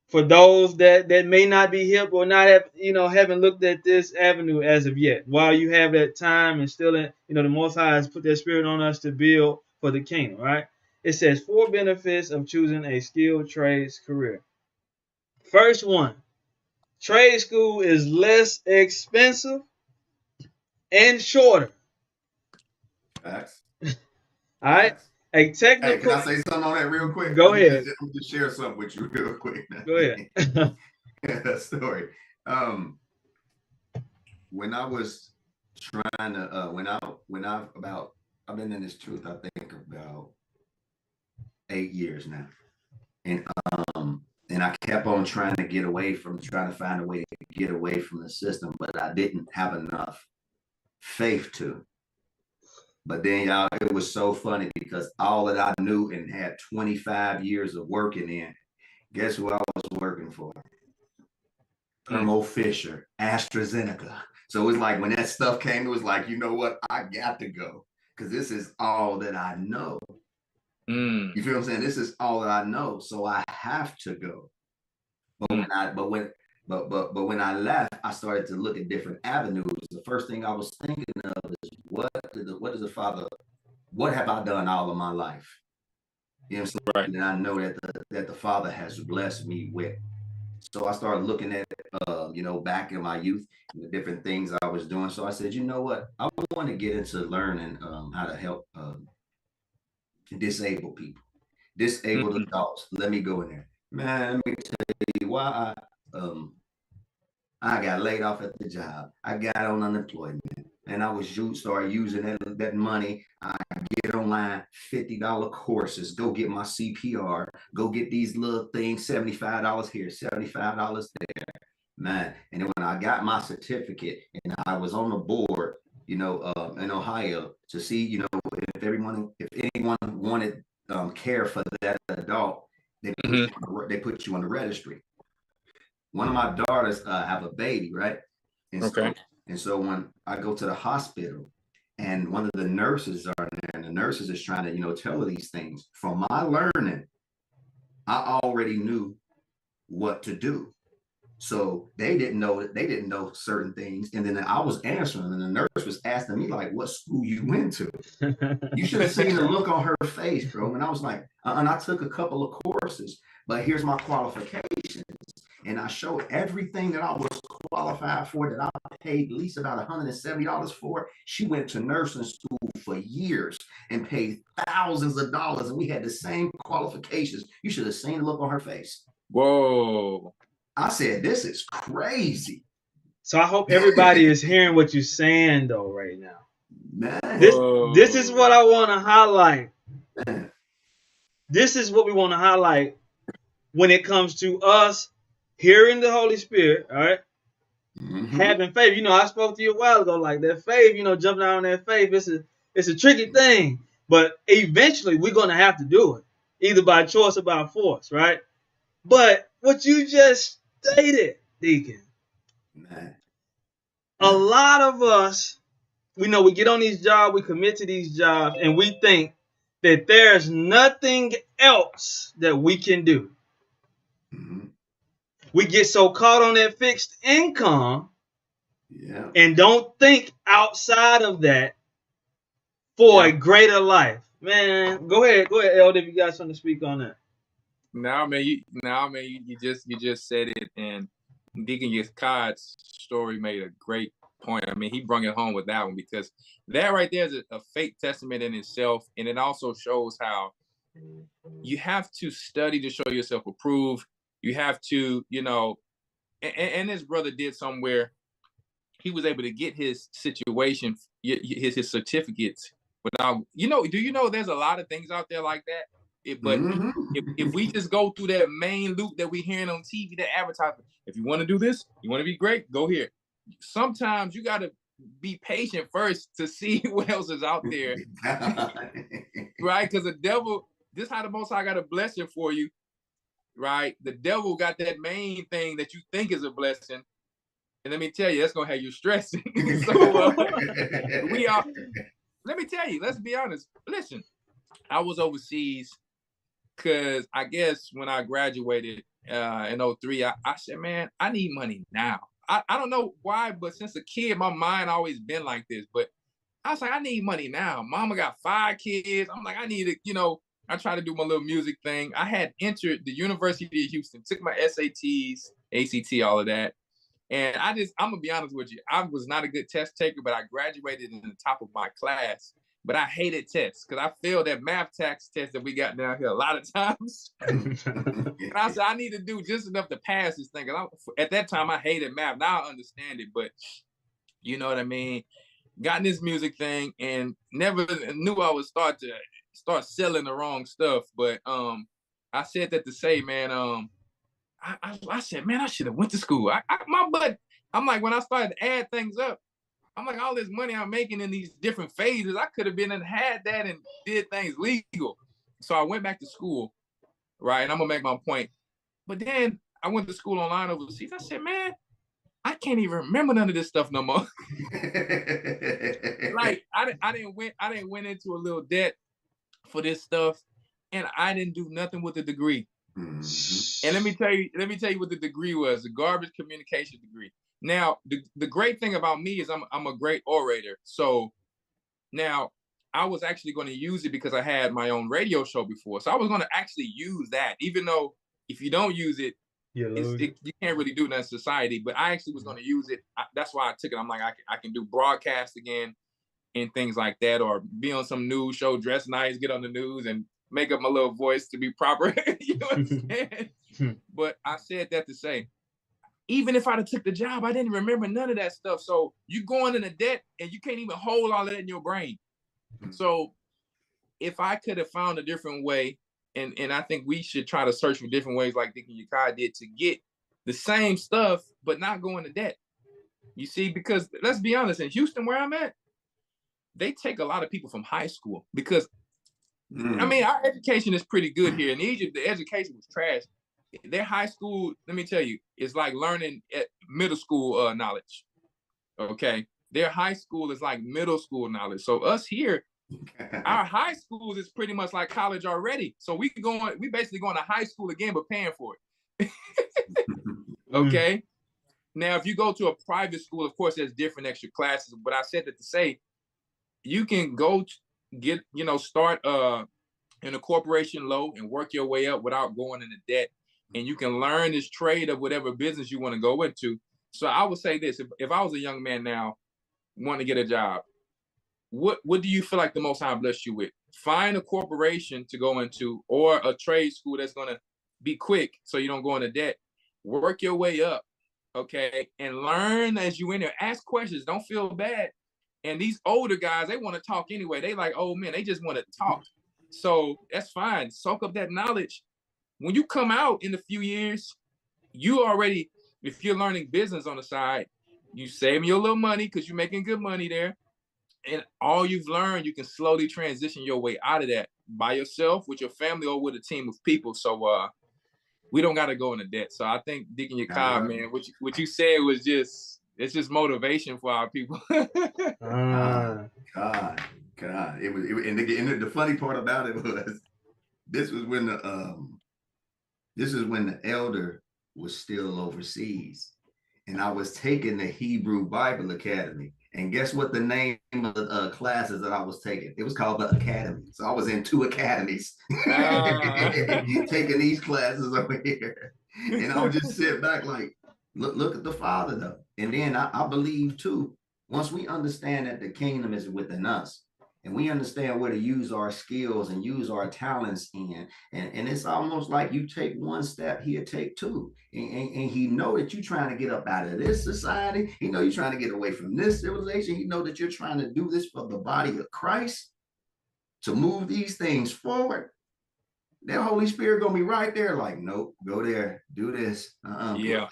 For those that may not be hip or not have, haven't looked at this avenue as of yet. While you have that time and still, the Most High has put their spirit on us to build for the kingdom, right? It says 4 benefits of choosing a skilled trades career. First one, trade school is less expensive and shorter. Facts. All right. A technical. Hey, can I say something on that real quick? Go ahead. Let me just share something with you real quick. Go ahead. Story. When I was trying to, I've been in this truth, I think about 8 years now. And I kept on trying to find a way to get away from the system, but I didn't have enough faith to. But then, y'all, it was so funny because all that I knew and had 25 years of working in, guess who I was working for? Thermo Fisher, AstraZeneca. So it was like when that stuff came, it was like, you know what? I got to go because this is all that I know. You feel what I'm saying? This is all that I know, so I have to go. But when I left, I started to look at different avenues. The first thing I was thinking of is what have I done all of my life? You know what I'm saying? Right. And I know that the Father has blessed me with. So I started looking at, back in my youth, the different things I was doing. So I said, you know what? I want to get into learning how to help disabled people, disabled adults. Let me go in there. Man, let me tell you why I got laid off at the job. I got on unemployment. And I started using that money. I get online, $50 courses, go get my CPR, go get these little things, $75 here, $75 there, man. And then when I got my certificate and I was on the board, in Ohio to see, if anyone wanted care for that adult, they put you on the registry. One of my daughters have a baby, right? And so when I go to the hospital and one of the nurses are there and the nurses is trying to, tell her these things, from my learning, I already knew what to do. So they didn't know certain things. And then I was answering and the nurse was asking me like, what school you went to? You should have seen the look on her face, bro. And I was like, and I took a couple of courses, but here's my qualifications. And I showed everything that I was qualified for, that I paid at least about $170 for. She went to nursing school for years and paid thousands of dollars. And we had the same qualifications. You should have seen the look on her face. Whoa. I said, this is crazy. So I hope everybody is hearing what you're saying though right now. Man. This is what I want to highlight. This is what we want to highlight when it comes to us hearing the Holy Spirit, all right? Having faith. You know, I spoke to you a while ago, like that faith, you know, jumping out on that faith, it's a tricky thing. But eventually we're gonna have to do it, either by choice or by force, right? But what you just stated, Deacon, a lot of us, we know we get on these jobs, we commit to these jobs, and we think that there's nothing else that we can do. We get so caught on that fixed income and don't think outside of that for a greater life. Man, go ahead, Elder, if you got something to speak on that. Now, man, you just said it, and Deacon Yakad's story made a great point. I mean, he brought it home with that one, because that right there is a faith testament in itself, and it also shows how you have to study to show yourself approved. You have to, you know, and his brother did somewhere. He was able to get his situation, his certificates without, you know, do you know there's a lot of things out there like that? But if we just go through that main loop that we're hearing on TV, that advertisement, if you want to do this, you want to be great, go here. Sometimes you got to be patient first to see what else is out there. Right? Because the devil, this is how the Most High got a blessing for you. Right? The devil got that main thing that you think is a blessing. And let me tell you, that's going to have you stressing. So we are, let me tell you, let's be honest. Listen, I was overseas because I guess when I graduated in 03, I said, man, I need money now. I don't know why, but since a kid, my mind always been like this. But I was like, I need money now. Mama got 5 kids. I'm like, I need it, you know. I try to do my little music thing. I had entered the University of Houston, took my SATs, ACT, all of that. And I'm going to be honest with you. I was not a good test taker, but I graduated in the top of my class. But I hated tests because I failed that math tax test that we got down here a lot of times. And I said, I need to do just enough to pass this thing. At that time, I hated math. Now I understand it, but you know what I mean? Got in this music thing and never knew I would start selling the wrong stuff. But I said that to say, man, I said, man, I should have went to school. I'm like, when I started to add things up, I'm like, all this money I'm making in these different phases, I could have been and had that and did things legal. So I went back to school, right? And I'm going to make my point. But then I went to school online overseas. I said, man, I can't even remember none of this stuff no more. Like, I didn't went into a little debt for this stuff, and I didn't do nothing with the degree. And let me tell you what the degree was, a garbage communication degree. Now, the great thing about me is I'm a great orator. So now I was actually going to use it because I had my own radio show before. So I was going to actually use that, even though if you don't use it, you can't really do that in society. But I actually was going to use it. That's why I took it. I'm like, I can do broadcast again and things like that, or be on some news show, dress nice, get on the news and make up my little voice to be proper. You know what I'm saying? But I said that to say, even if I'd have took the job, I didn't remember none of that stuff. So you going into debt and you can't even hold all of that in your brain. So if I could have found a different way, and I think we should try to search for different ways like Deacon Yakai did to get the same stuff, but not go into debt. You see, because let's be honest, in Houston, where I'm at, they take a lot of people from high school because, I mean, our education is pretty good here. In Egypt, the education was trash. Their high school, let me tell you, is like learning at middle school knowledge. Okay. Their high school is like middle school knowledge. So us here, our high schools is pretty much like college already. So we basically going to high school again, but paying for it. Okay. Now, if you go to a private school, of course, there's different extra classes. But I said that to say, you can go start in a corporation low and work your way up without going into debt. And you can learn this trade of whatever business you want to go into. So I would say this, if I was a young man now wanting to get a job, what do you feel like the Most High blessed you with? Find a corporation to go into or a trade school that's going to be quick so you don't go into debt. work your way up, okay, and learn as you in there. Ask questions. Don't feel bad. And these older guys, they want to talk anyway. They like old men. They just want to talk. So that's fine. Soak up that knowledge. When you come out in a few years, you already, if you're learning business on the side, you saving your little money because you're making good money there. And all you've learned, you can slowly transition your way out of that by yourself, with your family, or with a team of people. So we don't got to go into debt. So I think Deacon Yakov, man, what you said was it's just motivation for our people. God. It was, and the funny part about it was, this was when the elder was still overseas, and I was taking the Hebrew Bible Academy. And guess what the name of the classes that I was taking? It was called the Academy. So I was in 2 academies taking these classes over here. And I would just sit back like, look at the Father though. And then I believe too, once we understand that the kingdom is within us, and we understand where to use our skills and use our talents in, and it's almost like you take 1 step, he'll take 2. And he know that you're trying to get up out of this society. He know you're trying to get away from this civilization. He know that you're trying to do this for the body of Christ, to move these things forward. That Holy Spirit gonna be right there, like, nope, go there, do this. Yeah.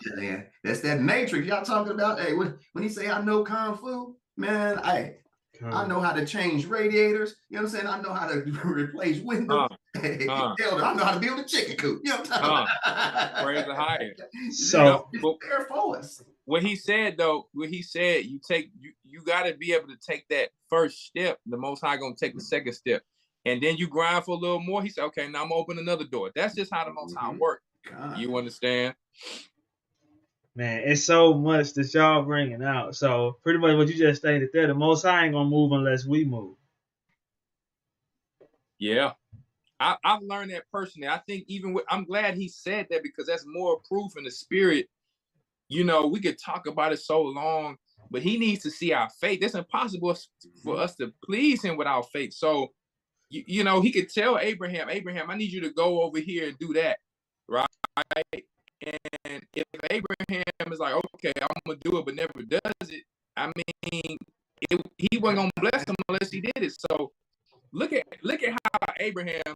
That's that matrix y'all talking about. Hey, when he say I know Kung Fu, man, I know how to change radiators. You know what I'm saying? I know how to replace windows. Elder, I know how to build a chicken coop. You know what I'm talking about? Praise the higher. So it's there for us. What he said, you got to be able to take that first step. The Most High gonna take the second step, and then you grind for a little more. He said, okay, now I'm gonna open another door. That's just how the Most High work. You understand? man, it's so much that y'all bringing out. So pretty much what you just stated there, the Most High ain't gonna move unless we move. Yeah, I've learned that personally. I think I'm glad he said that, because that's more proof in the spirit. You know, we could talk about it so long, but he needs to see our faith. It's impossible for us to please him without faith. So, you know, he could tell Abraham, I need you to go over here and do that, right? And if Abraham is like, okay, I'm gonna do it, but never does it, I mean, he wasn't gonna bless him unless he did it. So look at how Abraham.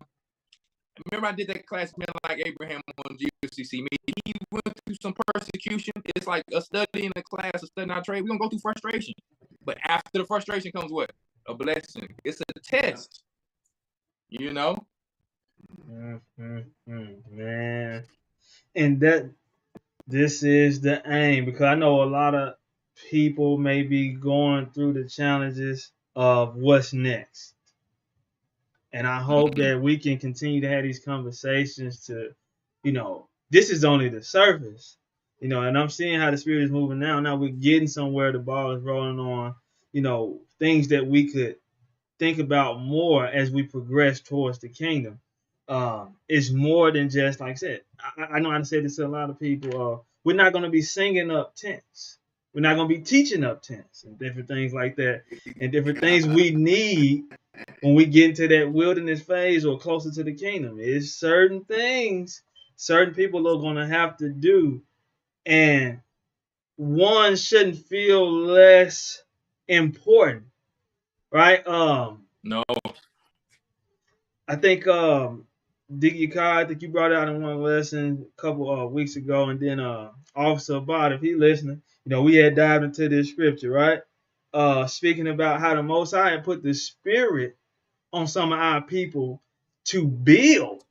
Remember, I did that class, Man Like Abraham, on GCC. He went through some persecution. It's like a study in a class, a study in our trade. We're gonna go through frustration, but after the frustration comes what? A blessing. It's a test. You know. Man. And this is the aim, because I know a lot of people may be going through the challenges of what's next. And I hope that we can continue to have these conversations to, you know, this is only the surface, you know, and I'm seeing how the spirit is moving now. Now we're getting somewhere, the ball is rolling on, you know, things that we could think about more as we progress towards the kingdom. It's more than just, like I said, I know I said this to a lot of people, we're not going to be singing up tents. We're not going to be teaching up tents and different things like that, and different things we need when we get into that wilderness phase or closer to the kingdom. It's certain things certain people are going to have to do, and one shouldn't feel less important, right? No. I think Diggy Kai, I think you brought it out in one lesson a couple weeks ago, and then Officer Abad, if he listening, you know, we had dived into this scripture, right? Speaking about how the Most High had put the spirit on some of our people to build.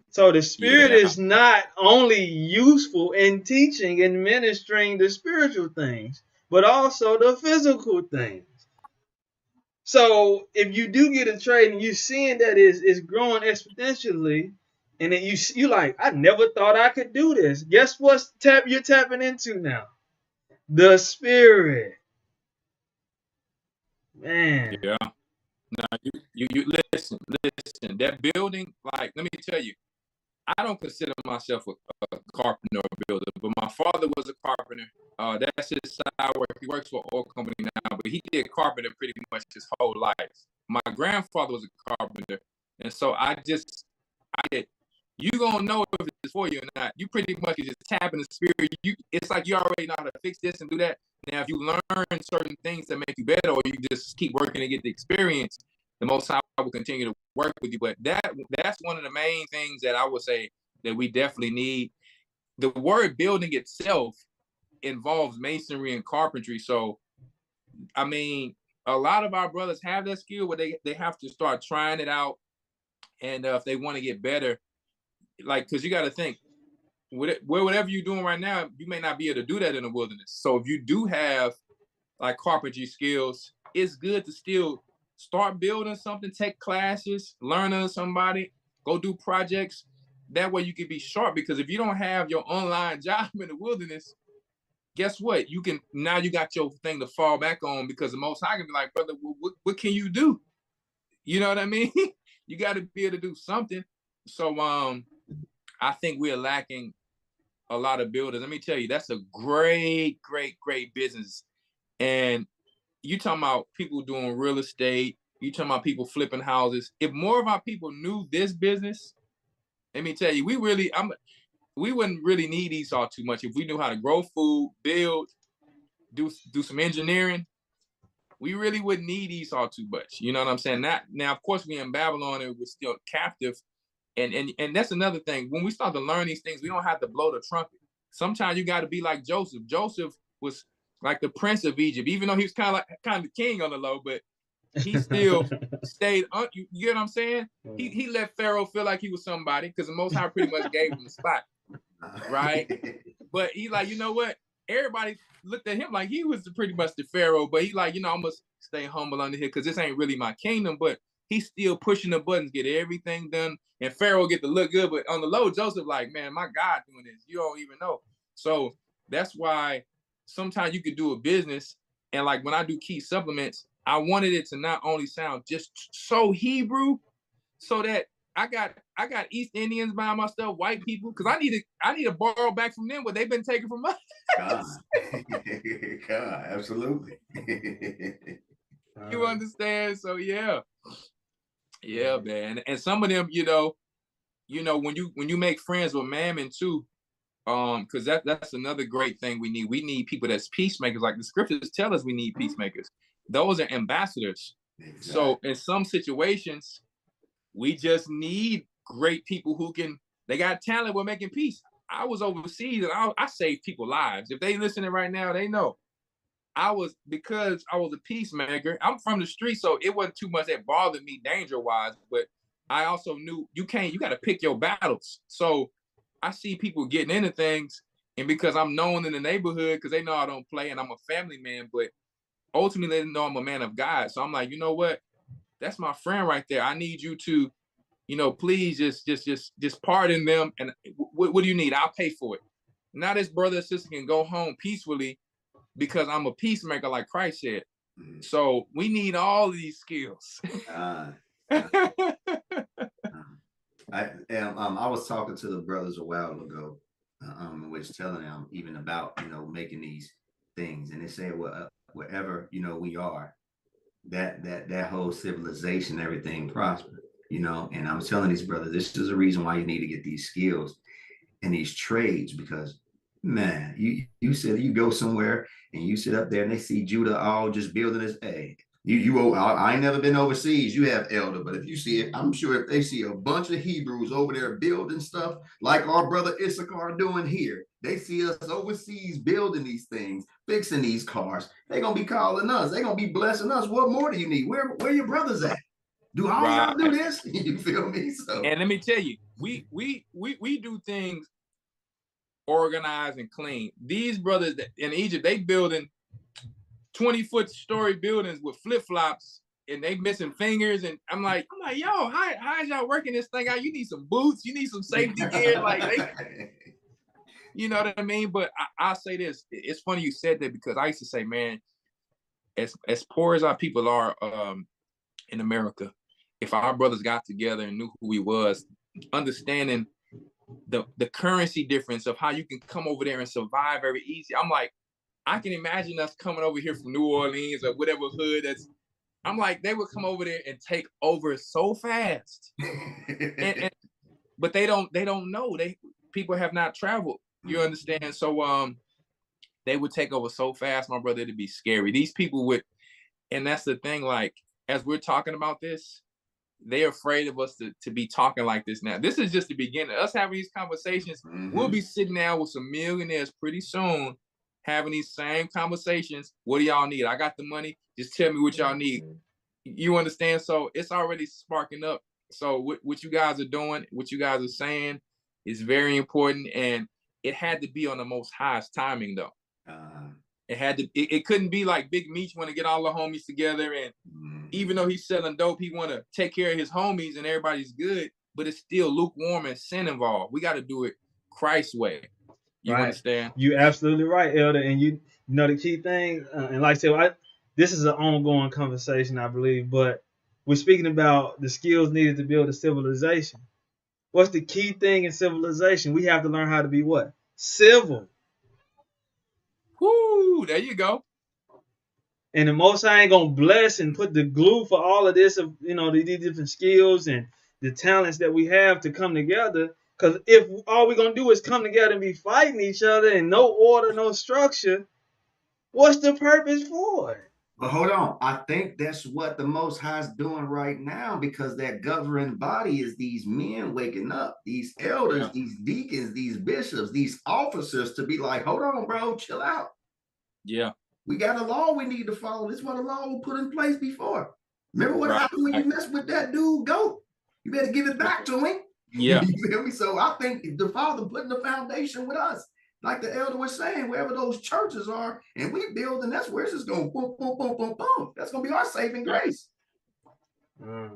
So the spirit is not only useful in teaching and ministering the spiritual things, but also the physical things. So if you do get a trade and you're seeing that it's growing exponentially, and then you like, I never thought I could do this. Guess what you're tapping into now? The spirit. Man. Yeah. Now you listen. That building, like, let me tell you, I don't consider myself a carpenter or builder, but my father was a carpenter. That's his side work. He works for an oil company now, but he did carpenter pretty much his whole life. My grandfather was a carpenter, and so I get you gonna know if it's for you or not. You pretty much is just tapping the spirit. It's like you already know how to fix this and do that. Now, if you learn certain things that make you better, or you just keep working and get the experience, the Most High will continue to work with you. But that's one of the main things that I would say that we definitely need. The word building itself involves masonry and carpentry. So, I mean, a lot of our brothers have that skill, but they have to start trying it out. And if they want to get better, like, because you got to think, whatever you're doing right now, you may not be able to do that in the wilderness. So if you do have like carpentry skills, it's good to still start building something, take classes, learn under somebody, go do projects. That way you can be sharp, because if you don't have your online job in the wilderness, guess what? You got your thing to fall back on, because the Most High can be like, brother, what can you do? You know what I mean? You got to be able to do something. So I think we're lacking a lot of builders. Let me tell you, that's a great, great, great business. And you talking about people doing real estate, you talking about people flipping houses. If more of our people knew this business, let me tell you, we wouldn't really need Esau too much. If we knew how to grow food, build, do some engineering, we really wouldn't need Esau too much. You know what I'm saying? Now, of course, we in Babylon and we're still captive. And that's another thing. When we start to learn these things, we don't have to blow the trumpet. Sometimes you got to be like Joseph. Joseph was like the prince of Egypt, even though he was kind of the king on the low, but he still stayed. You get what I'm saying? He let Pharaoh feel like he was somebody, because the Most High pretty much gave him the spot, right? But he like, you know what? Everybody looked at him like he was pretty much the Pharaoh, but he like, I must stay humble under here, because this ain't really my kingdom. But he's still pushing the buttons, get everything done, and Pharaoh get to look good. But on the low, Joseph like, man, my God doing this. You don't even know. So that's why sometimes you could do a business, and like when I do key supplements, I wanted it to not only sound just so Hebrew, so that I got East Indians buying my stuff, white people, because I need to borrow back from them what they've been taking from us. God, absolutely. You understand? So yeah, man. And some of them, when you make friends with Mammon too, because that's another great thing we need. We need people that's peacemakers. Like the scriptures tell us, we need peacemakers. Those are ambassadors. Exactly. So in some situations, we just need great people they got talent with making peace. I was overseas and I saved people's lives. If they listening right now, they know. Because I was a peacemaker. I'm from the street, so it wasn't too much that bothered me danger-wise, but I also knew you got to pick your battles. So I see people getting into things, and because I'm known in the neighborhood, because they know I don't play and I'm a family man, but ultimately they know I'm a man of God. So I'm like, you know what? That's my friend right there. I need you to, please just pardon them. And what do you need? I'll pay for it. Now this brother and sister can go home peacefully, because I'm a peacemaker, like Christ said. So we need all of these skills. I was talking to the brothers a while ago, which telling them even about making these things, and they say, well, wherever we are, that whole civilization, everything prosper, and I'm telling these brothers, this is a reason why you need to get these skills and these trades, because man, you said you go somewhere and you sit up there and they see Judah all just building this. Hey, I ain't never been overseas. You have elder, but if you see it, I'm sure if they see a bunch of Hebrews over there building stuff like our brother Issachar doing here, they see us overseas building these things, fixing these cars. They're gonna be calling us. They're gonna be blessing us. What more do you need? Where your brothers at? Do all y'all do this? You feel me? So, and let me tell you, we do things organized and clean. These brothers in Egypt, they building 20-foot story buildings with flip-flops, and they missing fingers. And I'm like, yo, how is y'all working this thing out? You need some boots, you need some safety gear, you know what I mean? But I'll say this, it's funny you said that, because I used to say, man, as poor as our people are in America, if our brothers got together and knew who we was, understanding the currency difference of how you can come over there and survive very easy. I'm like, I can imagine us coming over here from New Orleans or whatever hood I'm like, they would come over there and take over so fast. and but they don't know. People have not traveled. You understand? So they would take over so fast, my brother, it'd be scary. These people would, and that's the thing, like, as we're talking about this, they're afraid of us to be talking like this now. This is just the beginning. Us having these conversations, we'll be sitting down with some millionaires pretty soon, having these same conversations. What do y'all need? I got the money. Just tell me what y'all need. You understand? So it's already sparking up. So what you guys are doing, what you guys are saying is very important. And it had to be on the Most High's timing, though. It had to. It couldn't be like Big Meech want to get all the homies together, and even though he's selling dope, he want to take care of his homies and everybody's good. But it's still lukewarm and sin involved. We got to do it Christ's way. You understand? You're absolutely right, Elder. And you know the key thing, and like I said, this is an ongoing conversation, I believe. But we're speaking about the skills needed to build a civilization. What's the key thing in civilization? We have to learn how to be what? Civil. Whoo, there you go. And the Most High ain't gonna bless and put the glue for all of this, of these different skills and the talents that we have to come together. Because if all we're gonna do is come together and be fighting each other and no order, no structure, what's the purpose for it? But hold on, I think that's what the Most High is doing right now, because that governing body is these men waking up, these elders, these deacons, these bishops, these officers, to be like, hold on, bro, chill out. Yeah. We got a law we need to follow. This is what a law was put in place before. Remember what happened when you messed with that dude, Goat? You better give it back to him. Yeah. You feel me? So I think the Father putting the foundation with us. Like the elder was saying, wherever those churches are, and we build, and that's where it's just going boom, boom, boom, boom, boom. That's going to be our saving grace.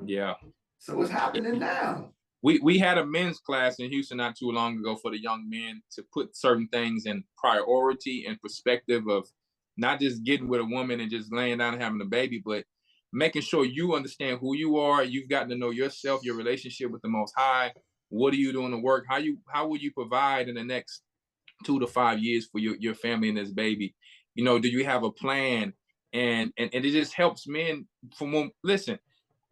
Yeah. So it's happening now. We had a men's class in Houston not too long ago for the young men to put certain things in priority and perspective of not just getting with a woman and just laying down and having a baby, but making sure you understand who you are. You've gotten to know yourself, your relationship with the Most High. What are you doing to work? How will you provide in the next 2 to 5 years for your family and this baby? Do you have a plan? And it just helps men listen,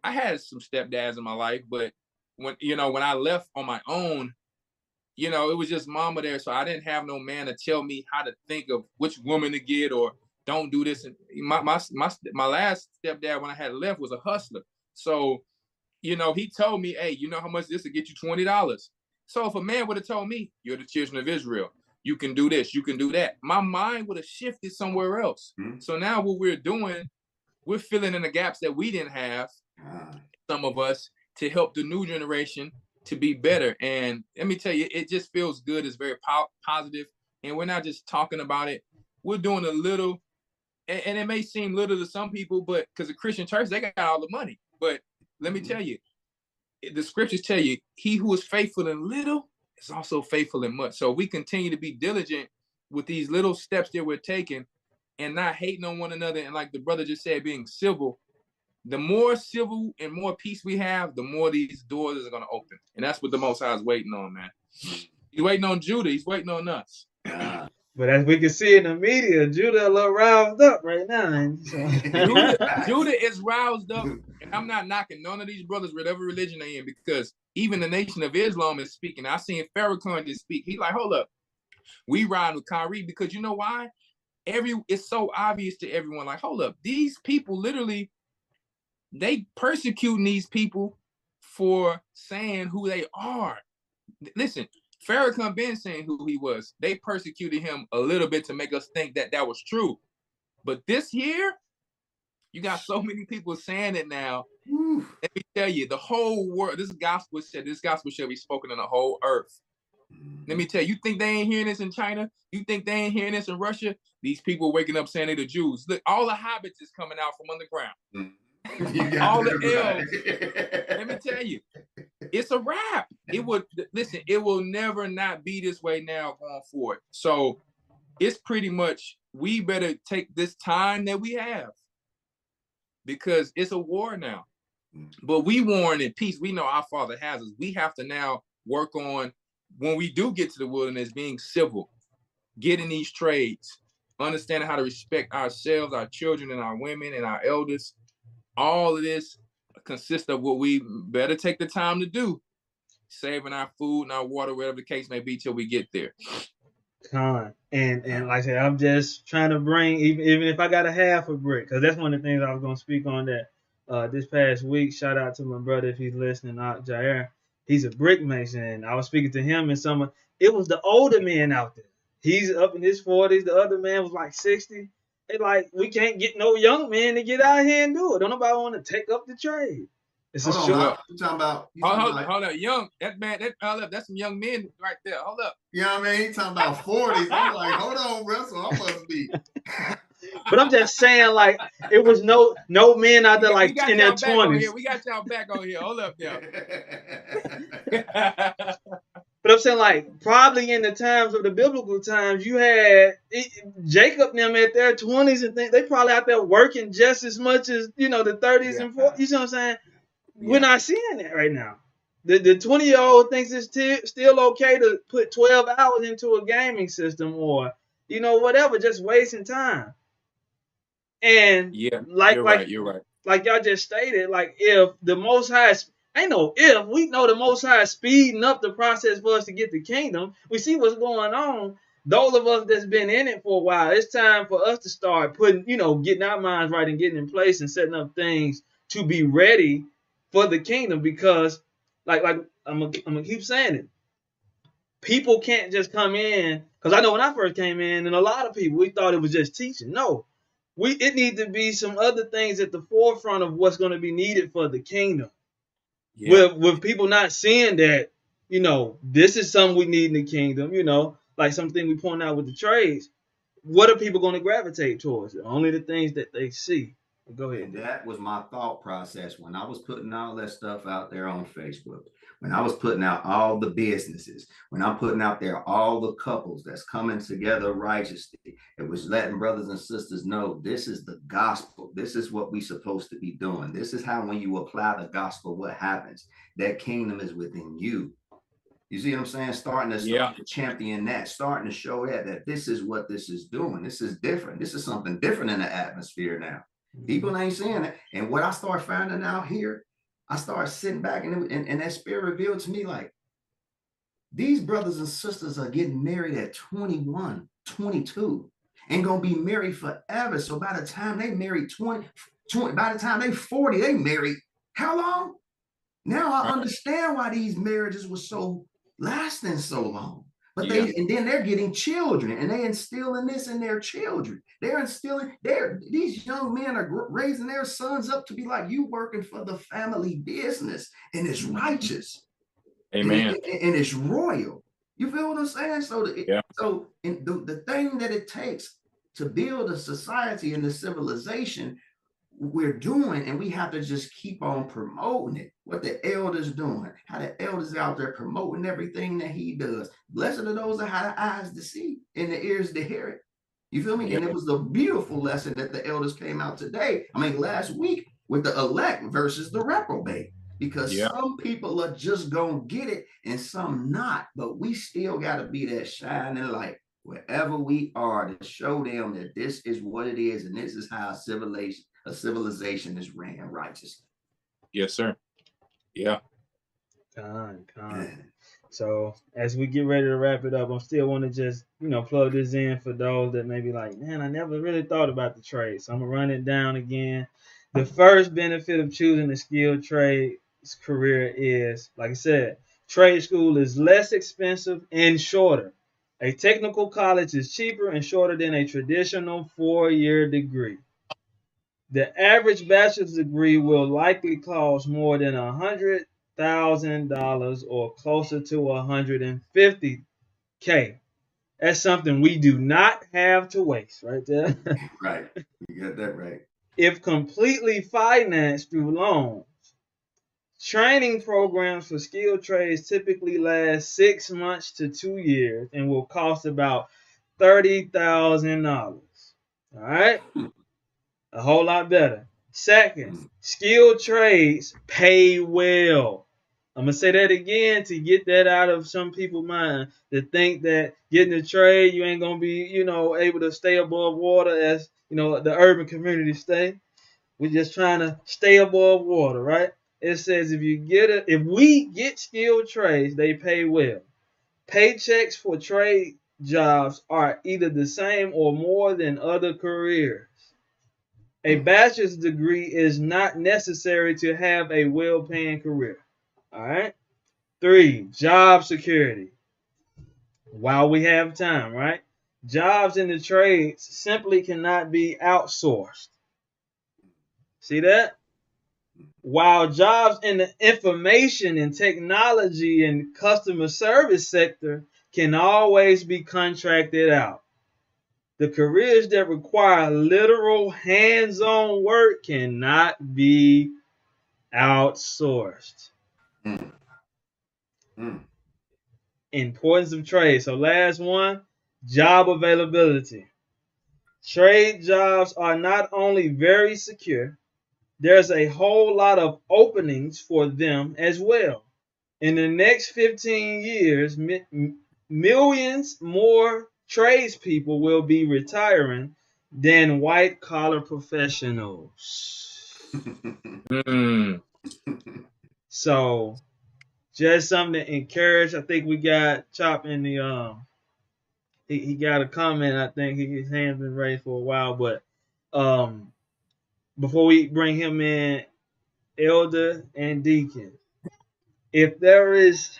I had some stepdads in my life, but when I left on my own, it was just mama there. So I didn't have no man to tell me how to think of which woman to get or don't do this. And my last stepdad when I had left was a hustler. So, he told me, hey, you know how much this will get you? $20. So if a man would have told me, you're the children of Israel, you can do this, you can do that, my mind would have shifted somewhere else. So now what we're doing, we're filling in the gaps that we didn't have, some of us, to help the new generation to be better. And let me tell you, it just feels good. It's very positive. And we're not just talking about it. We're doing a little, and it may seem little to some people, but because the Christian church, they got all the money. But let me tell you, the scriptures tell you, he who is faithful in little is also faithful in much. So we continue to be diligent with these little steps that we're taking and not hating on one another. And like the brother just said, being civil. The more civil and more peace we have, the more these doors are going to open. And that's what the Most High is waiting on, man. He's waiting on Judah. He's waiting on us. But as we can see in the media, Judah a little roused up right now. Judah is roused up. And I'm not knocking none of these brothers, whatever religion they in, because even the Nation of Islam is speaking. I seen Farrakhan just speak. He's like, hold up. We ride with Kyrie because you know why? It's so obvious to everyone. Like, hold up. These people literally, they persecuting these people for saying who they are. Listen, Farrakhan been saying who he was. They persecuted him a little bit to make us think that was true. But this year, you got so many people saying it now. Let me tell you, the whole world, this gospel shall be spoken in the whole earth. Let me tell you, you think they ain't hearing this in China? You think they ain't hearing this in Russia? These people waking up saying they're the Jews. Look, all the hobbits is coming out from underground. All the elves. Let me tell you, it's a wrap. It will never not be this way now going forward. So it's pretty much, we better take this time that we have, because it's a war now. But we warn in peace. We know our Father has us. We have to now work on, when we do get to the wilderness, being civil, getting these trades, understanding how to respect ourselves, our children, and our women, and our elders. All of this consists of what we better take the time to do. saving our food and our water, whatever the case may be, till we get there. And like I said, I'm just trying to bring, even if I got a half a brick, because that's one of the things I was going to speak on that this past week. Shout out to my brother if he's listening, Jair. He's a brick mason, and I was speaking to him and it was the older men out there. He's up in his 40s. The other man was like 60. They like, we can't get no young men to get out here and do it. Don't nobody want to take up the trade. It's Hold a on, short. you talking about? Hold up, young. That man, that's some young men right there. Hold up. You know what I mean? He talking about 40s. I'm like, hold on, bro. So I must be. But I'm just saying, like, it was no men out there like in their 20s. We got y'all back on here. Hold up now. But I'm saying, like, probably in the times of the biblical times, you had Jacob and them at their 20s and things. They probably out there working just as much as, the 30s and 40s. You know what I'm saying? Yeah. We're not seeing that right now. The 20-year-old thinks it's still okay to put 12 hours into a gaming system or, whatever, just wasting time. And you're right. Like y'all just stated, like if the Most High, we know the Most High is speeding up the process for us to get the kingdom. We see what's going on. Those of us that's been in it for a while, it's time for us to start putting, getting our minds right and getting in place and setting up things to be ready for the kingdom. Because, like I'm gonna keep saying it, people can't just come in. Because I know when I first came in, and a lot of people, we thought it was just teaching. No. It needs to be some other things at the forefront of what's going to be needed for the kingdom. Yeah. With people not seeing that, this is something we need in the kingdom, like something we point out with the trades. What are people going to gravitate towards? Only the things that they see. Go ahead. That was my thought process when I was putting all that stuff out there on Facebook. When I was putting out all the businesses, when I'm putting out there all the couples that's coming together righteously, it was letting brothers and sisters know this is the gospel. This is what we're supposed to be doing. This is how when you apply the gospel, what happens? That kingdom is within you. You see what I'm saying? Starting to champion that, starting to show that this is what this is doing. This is different. This is something different in the atmosphere now. People ain't seeing it. And what I start finding out here, I started sitting back and that spirit revealed to me, like, these brothers and sisters are getting married at 21, 22, and going to be married forever. So by the time they married 20, by the time they 40, they married how long? Now I understand why these marriages were so lasting so long. But and then they're getting children, and they instilling this in their children. They're instilling these young men are raising their sons up to be like, you working for the family business, and it's righteous. Amen. And it's royal. You feel what I'm saying? So the thing that it takes to build a society and the civilization we're doing, and we have to just keep on promoting it. What the elders doing, how the elders out there promoting everything that he does. Blessed are those that have the eyes to see and the ears to hear it. You feel me? And it was a beautiful lesson that the elders came out last week, with the elect versus the reprobate. Because some people are just gonna get it and some not, but we still got to be that shining light wherever we are to show them that this is what it is, and this is how a civilization is ran righteously. Yes, sir. Yeah. So as we get ready to wrap it up, I still want to just, plug this in for those that may be like, man, I never really thought about the trade. So I'm going to run it down again. The first benefit of choosing a skilled trade career is, like I said, trade school is less expensive and shorter. A technical college is cheaper and shorter than a traditional 4-year degree. The average bachelor's degree will likely cost more than $100,000 or closer to $150K. That's something we do not have to waste, right there. Right. You got that right. If completely financed through loans, training programs for skilled trades typically last 6 months to 2 years and will cost about $30,000. All right? A whole lot better. Second, skilled trades pay well. I'm going to say that again to get that out of some people's mind, to think that getting a trade, you ain't going to be, able to stay above water as, the urban community stay. We're just trying to stay above water, right? It says if we get skilled trades, they pay well. Paychecks for trade jobs are either the same or more than other careers. A bachelor's degree is not necessary to have a well-paying career. All right. 3, job security. While we have time, right? Jobs in the trades simply cannot be outsourced. See that? While jobs in the information and technology and customer service sector can always be contracted out, the careers that require literal hands-on work cannot be outsourced. Mm. Mm. Importance of trade. So last one, job availability. Trade jobs are not only very secure, there's a whole lot of openings for them as well. In the next 15 years, millions more tradespeople will be retiring than white collar professionals. Mm. So, just something to encourage. I think we got Chopp in the he got a comment. I think his hand's been raised for a while, but before we bring him in, Elder and Deacon, if there is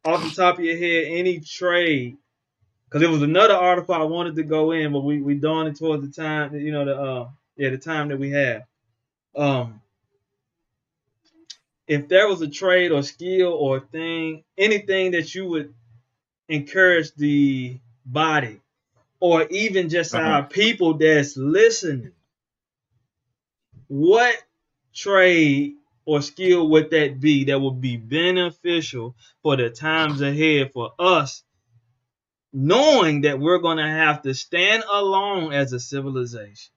off the top of your head any trade, because it was another article I wanted to go in, but we done it towards the time, the time that we have. If there was a trade or skill or thing, anything that you would encourage the body, or even just our people that's listening, what trade or skill would that be that would be beneficial for the times ahead for us, knowing that we're going to have to stand alone as a civilization?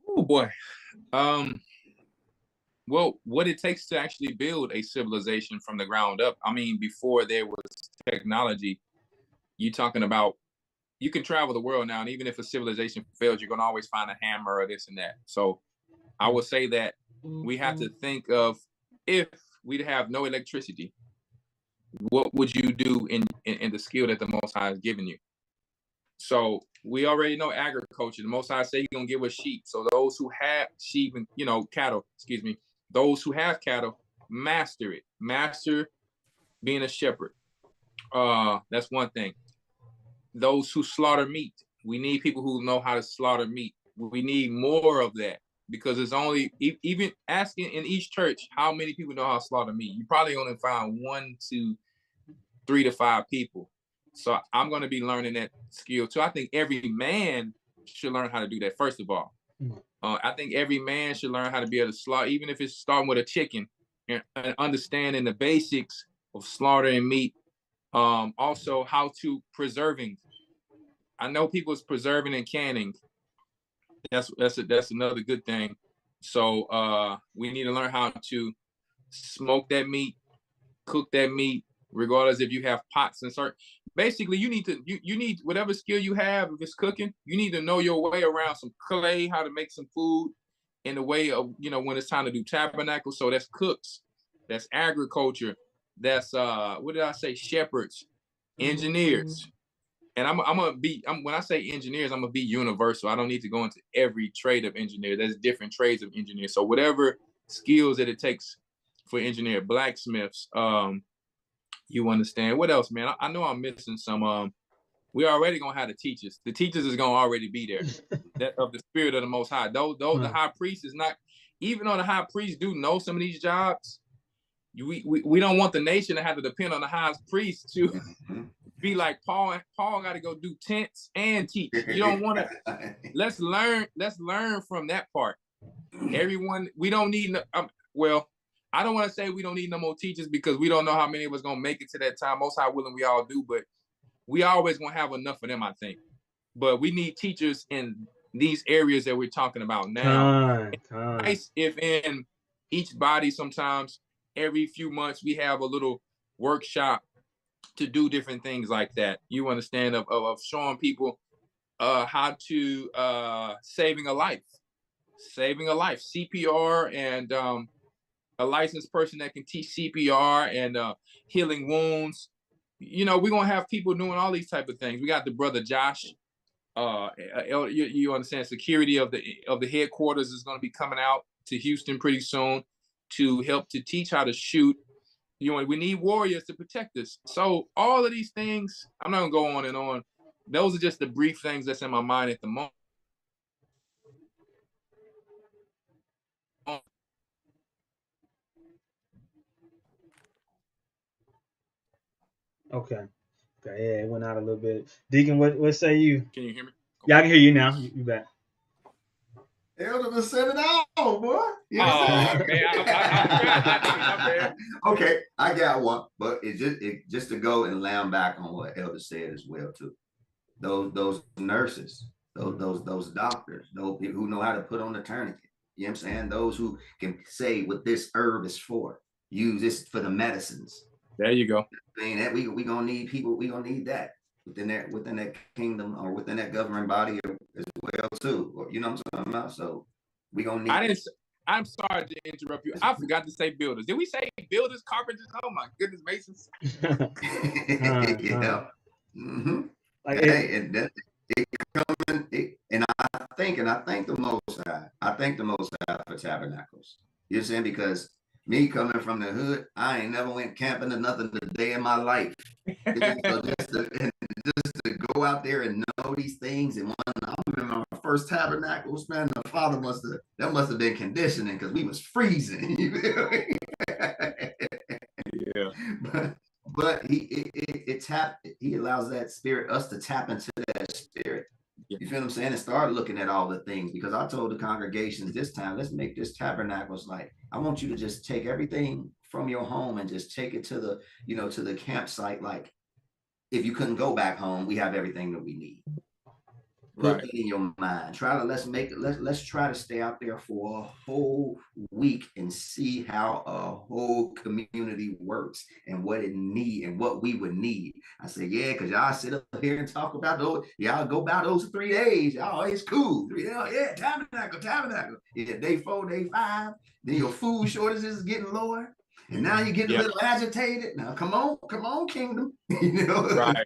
Oh boy. Well, what it takes to actually build a civilization from the ground up. I mean, before there was technology, you talking about you can travel the world now, and even if a civilization fails, you're gonna always find a hammer or this and that. So I would say that we have to think of, if we'd have no electricity, what would you do in the skill that the Most High has given you? So we already know agriculture. The Most High say He's gonna give us sheep. So those who have sheep and cattle, those who have cattle, master it. Master being a shepherd. That's one thing. Those who slaughter meat, we need people who know how to slaughter meat. We need more of that, because it's only, even asking in each church how many people know how to slaughter meat, you probably only find 1 to 3 to 5 people. So I'm going to be learning that skill too. I think every man should learn how to do that, first of all. I think every man should learn how to be able to slaughter, even if it's starting with a chicken, and understanding the basics of slaughtering meat. Also, how to preserving. I know people's preserving and canning. That's another good thing. So we need to learn how to smoke that meat, cook that meat, regardless if you have pots and certain. Basically, you need whatever skill you have. If it's cooking, you need to know your way around some clay, how to make some food in the way of, when it's time to do tabernacle. So that's cooks, that's agriculture, that's what did I say? Shepherds, engineers. And when I say engineers, I'm gonna be universal. I don't need to go into every trade of engineer. There's different trades of engineers. So whatever skills that it takes for engineer, blacksmiths, you understand. What else, man? I know I'm missing some. We already gonna have the teachers. The teachers is gonna already be there. That of the spirit of the Most High. Though the high priest is not, even though the high priest do know some of these jobs, we don't want the nation to have to depend on the high priest to be like Paul. Paul got to go do tents and teach. You don't want to. Let's learn from that part. Everyone, we don't need. Well, I don't want to say we don't need no more teachers, because we don't know how many of us gonna make it to that time. Most High willing, we all do, but we always gonna have enough of them, I think. But we need teachers in these areas that we're talking about now. Nice if in each body, sometimes every few months, we have a little workshop to do different things like that. You understand, of showing people how to saving a life. saving a life. CPR and a licensed person that can teach CPR and healing wounds. You know, we're gonna have people doing all these type of things. We got the brother Josh. You understand? Security of the headquarters is going to be coming out to Houston pretty soon to help to teach how to shoot. You know, we need warriors to protect us. So all of these things, I'm not gonna go on and on. Those are just the brief things that's in my mind at the moment. Okay. Okay. Yeah, it went out a little bit. Deacon, what say you? Can you hear me? Okay. Yeah, I can hear you now. You back. Elder just said it all, boy. You Oh man, I Okay, I got one, but it's just to go and land back on what Elder said as well too. Those nurses, those doctors, those people who know how to put on the tourniquet. You know what I'm saying? Those who can say what this herb is for. Use this for the medicines. There you go. Saying that we gonna need people. We gonna need that within that kingdom or within that governing body as well too. Or, you know what I'm talking about? So we gonna need. I'm sorry to interrupt you. I forgot to say builders. Did we say builders, carpenters? Oh my goodness, masons. Yeah. Mm-hmm. Like hey, and that it coming. And I thank the Most High. I thank the Most High for tabernacles. You know what I'm saying? Because me coming from the hood, I ain't never went camping or nothing a day in my life. So just to go out there and know these things, and when I remember my first tabernacles, man, the father must have been conditioning because we was freezing. You feel me? Yeah. But he allows that spirit, us to tap into that spirit. You feel what I'm saying? And start looking at all the things, because I told the congregations this time, let's make this tabernacles like, I want you to just take everything from your home and just take it to the campsite. Like, if you couldn't go back home, we have everything that we need. Put it in your mind. Let's try to stay out there for a whole week and see how a whole community works and what it need and what we would need. I said, yeah, because y'all sit up here and talk about those. Y'all go about those 3 days. Y'all, it's cool. Yeah, tabernacle. Yeah, day 4, day 5. Then your food shortages is getting lower. And now you're getting a little agitated. Now, come on, kingdom. Right.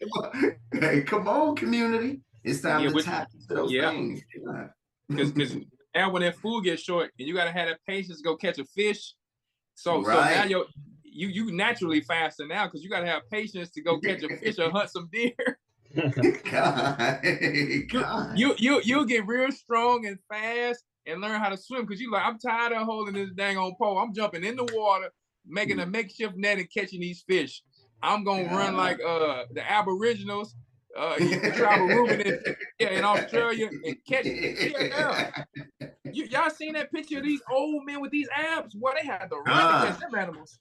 Hey, come on, community. It's time to tap into those things. Because now when that food gets short and you got to have that patience to go catch a fish. So now you naturally faster now because you got to have patience to go catch a fish or hunt some deer. God. You'll get real strong and fast and learn how to swim because you're like, I'm tired of holding this dang on pole. I'm jumping in the water, making a makeshift net and catching these fish. I'm going to run like the Aboriginals. Travel ruminant in Australia and catch y'all seen that picture of these old men with these abs? Boy, they had to run to catch them animals.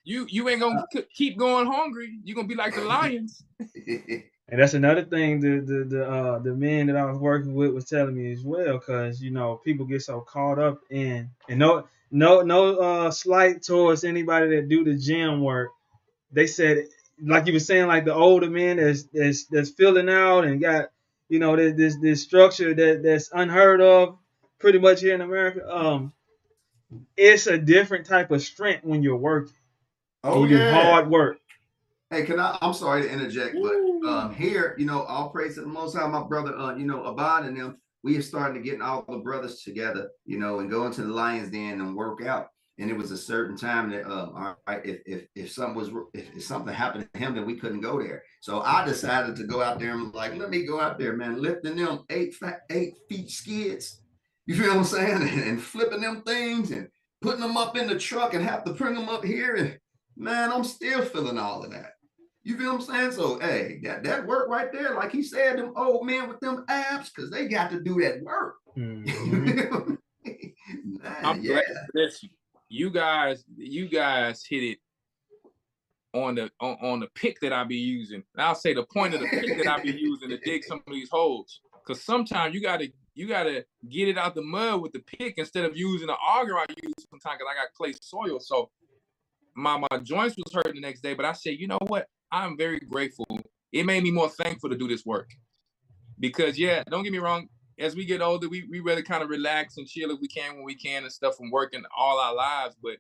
You ain't gonna keep going hungry. You're gonna be like the lions. And that's another thing the men that I was working with was telling me as well, because people get so caught up in, and no slight towards anybody that do the gym work. They said, like you were saying, like the older men that's filling out and got this structure that's unheard of pretty much here in America. It's a different type of strength when you're working. You do hard work. Hey, I'm sorry to interject, but here, all praise to the Most High, my brother, Abad and them, we are starting to get all the brothers together, and go into the Lion's Den and work out. And it was a certain time that, all right, if something happened to him, then we couldn't go there. So I decided to go out there and like, let me go out there, man, lifting them 8 feet skids. You feel what I'm saying? And flipping them things and putting them up in the truck and have to bring them up here. And man, I'm still feeling all of that. You feel what I'm saying? So, hey, that work right there, like he said, them old men with them abs, because they got to do that work. Mm-hmm. Man, I'm glad that you guys hit it on the pick that I be using. And I'll say the point of the pick that I be using to dig some of these holes. Because sometimes you gotta get it out the mud with the pick instead of using the auger I use sometimes because I got clay soil. So my joints was hurting the next day, but I said, you know what? I'm very grateful. It made me more thankful to do this work. Because don't get me wrong, as we get older, we really kind of relax and chill if we can when we can and stuff from working all our lives. But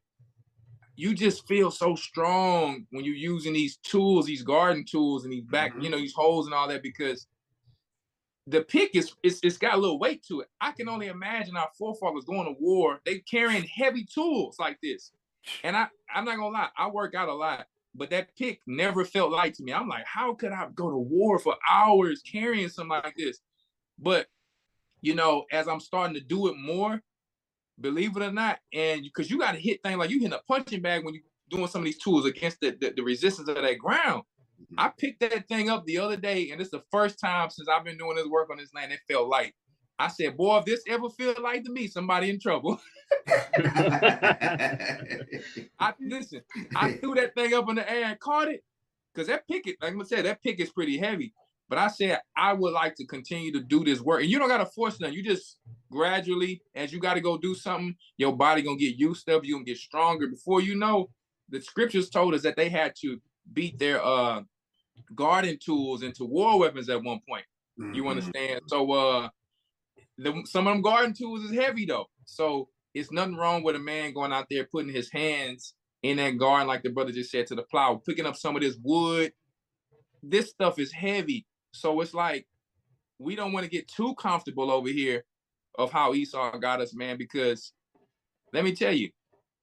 you just feel so strong when you're using these tools, these garden tools and these back, these holes and all that, because the pick it's got a little weight to it. I can only imagine our forefathers going to war. They carrying heavy tools like this. And I'm not gonna lie, I work out a lot, but that pick never felt light to me. I'm like, how could I go to war for hours carrying something like this? But as I'm starting to do it more, believe it or not, and because you got to hit things like you hitting a punching bag when you're doing some of these tools against the resistance of that ground. I picked that thing up the other day, and it's the first time since I've been doing this work on this land it felt light. I said, boy, if this ever feel light to me, somebody in trouble. I threw that thing up in the air and caught it, because that pick, like I said, that pick is pretty heavy. But I said, I would like to continue to do this work. And you don't got to force nothing. You just gradually, as you got to go do something, your body going to get used to it. You're going to get stronger. Before you know, the scriptures told us that they had to beat their garden tools into war weapons at one point. You understand? So some of them garden tools is heavy, though. So it's nothing wrong with a man going out there putting his hands in that garden, like the brother just said, to the plow, picking up some of this wood. This stuff is heavy. So it's like, we don't want to get too comfortable over here of how Esau got us, man, because let me tell you,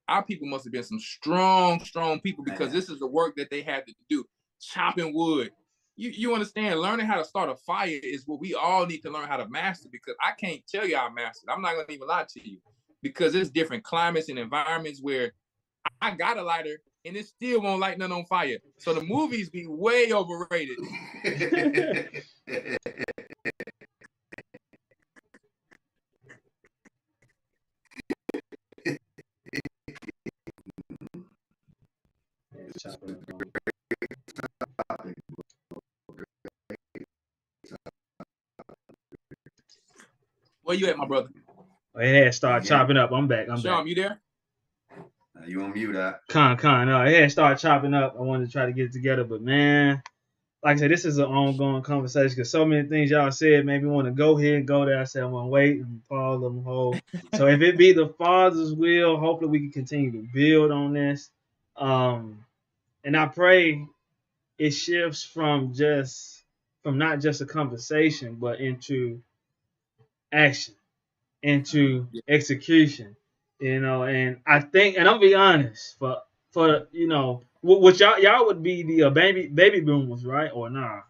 our people must have been some strong people, because this is the work that they had to do. Chopping wood. You understand, learning how to start a fire is what we all need to learn how to master, because I can't tell you I mastered. I'm not going to even lie to you, because there's different climates and environments where I got a lighter and it still won't light none on fire. So the movies be way overrated. Where you at, my brother? Oh, it had started chopping up. I'm back. Sean, you there? You on mute, Ahch? No, it had started chopping up. I wanted to try to get it together, but man, like I said, this is an ongoing conversation, because so many things y'all said made me want to go ahead and go there. I said I'm gonna wait and follow them whole. So if it be the Father's will, hopefully we can continue to build on this. And I pray it shifts from not just a conversation, but into action, into execution. And I think, and I'll be honest, for what y'all would be the baby boomers, right? Or nah?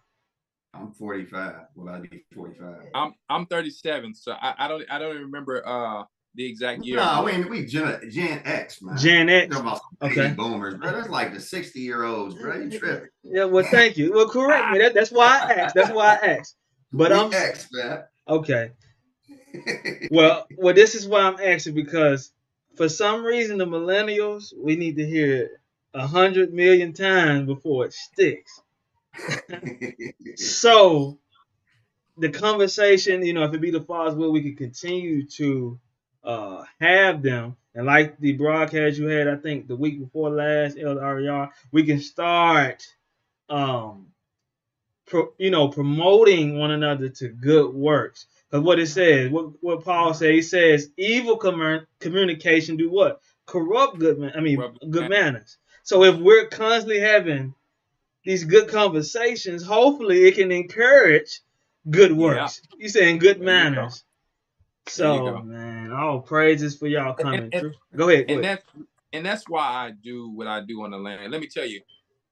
I'm 45. Will I be 45? I'm 37, so I don't even remember the exact year. No, we Gen X, man. Gen X. Talking about baby boomers, bro. That's like the 60-year-olds, bro. You tripping? Yeah, well, thank you. Well, correct me. That's why I asked. But I'm X, man. Okay. Well, this is why I'm asking, because for some reason the millennials, we need to hear it 100 million times before it sticks. So the conversation, if it be the Father's will, we could continue to have them. And like the broadcast you had, I think the week before last, LRER, we can start promoting one another to good works. Because what it says, what Paul says, he says, evil communication do what? Corrupt good manners. So if we're constantly having these good conversations, hopefully it can encourage good works. Yeah. You saying good manners. So man, all praises for y'all coming through. Go ahead. That's why I do what I do on the land. Let me tell you,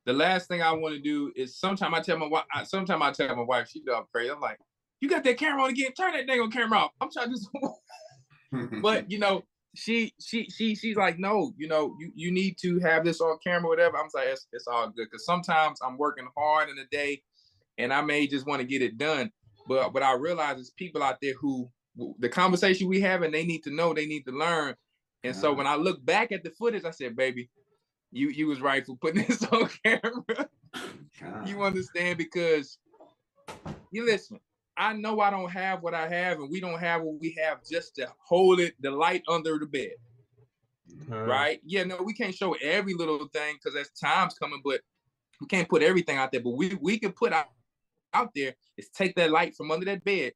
the last thing I want to do is sometimes I tell my wife, she does crazy. I'm like, you got that camera on again? Turn that dang on camera off. I'm trying to do something. But she's like, no, you need to have this on camera, whatever. I'm like, it's all good, because sometimes I'm working hard in the day, and I may just want to get it done. But what I realize is people out there who the conversation we have, and they need to know, they need to learn. And so when I look back at the footage, I said, baby, you was right for putting this on camera. You understand? Because you listen. I know I don't have what I have, and we don't have what we have just to hold the light under the bed. Right? Yeah, no, we can't show every little thing, because there's times coming, but we can't put everything out there. But we can put out there is take that light from under that bed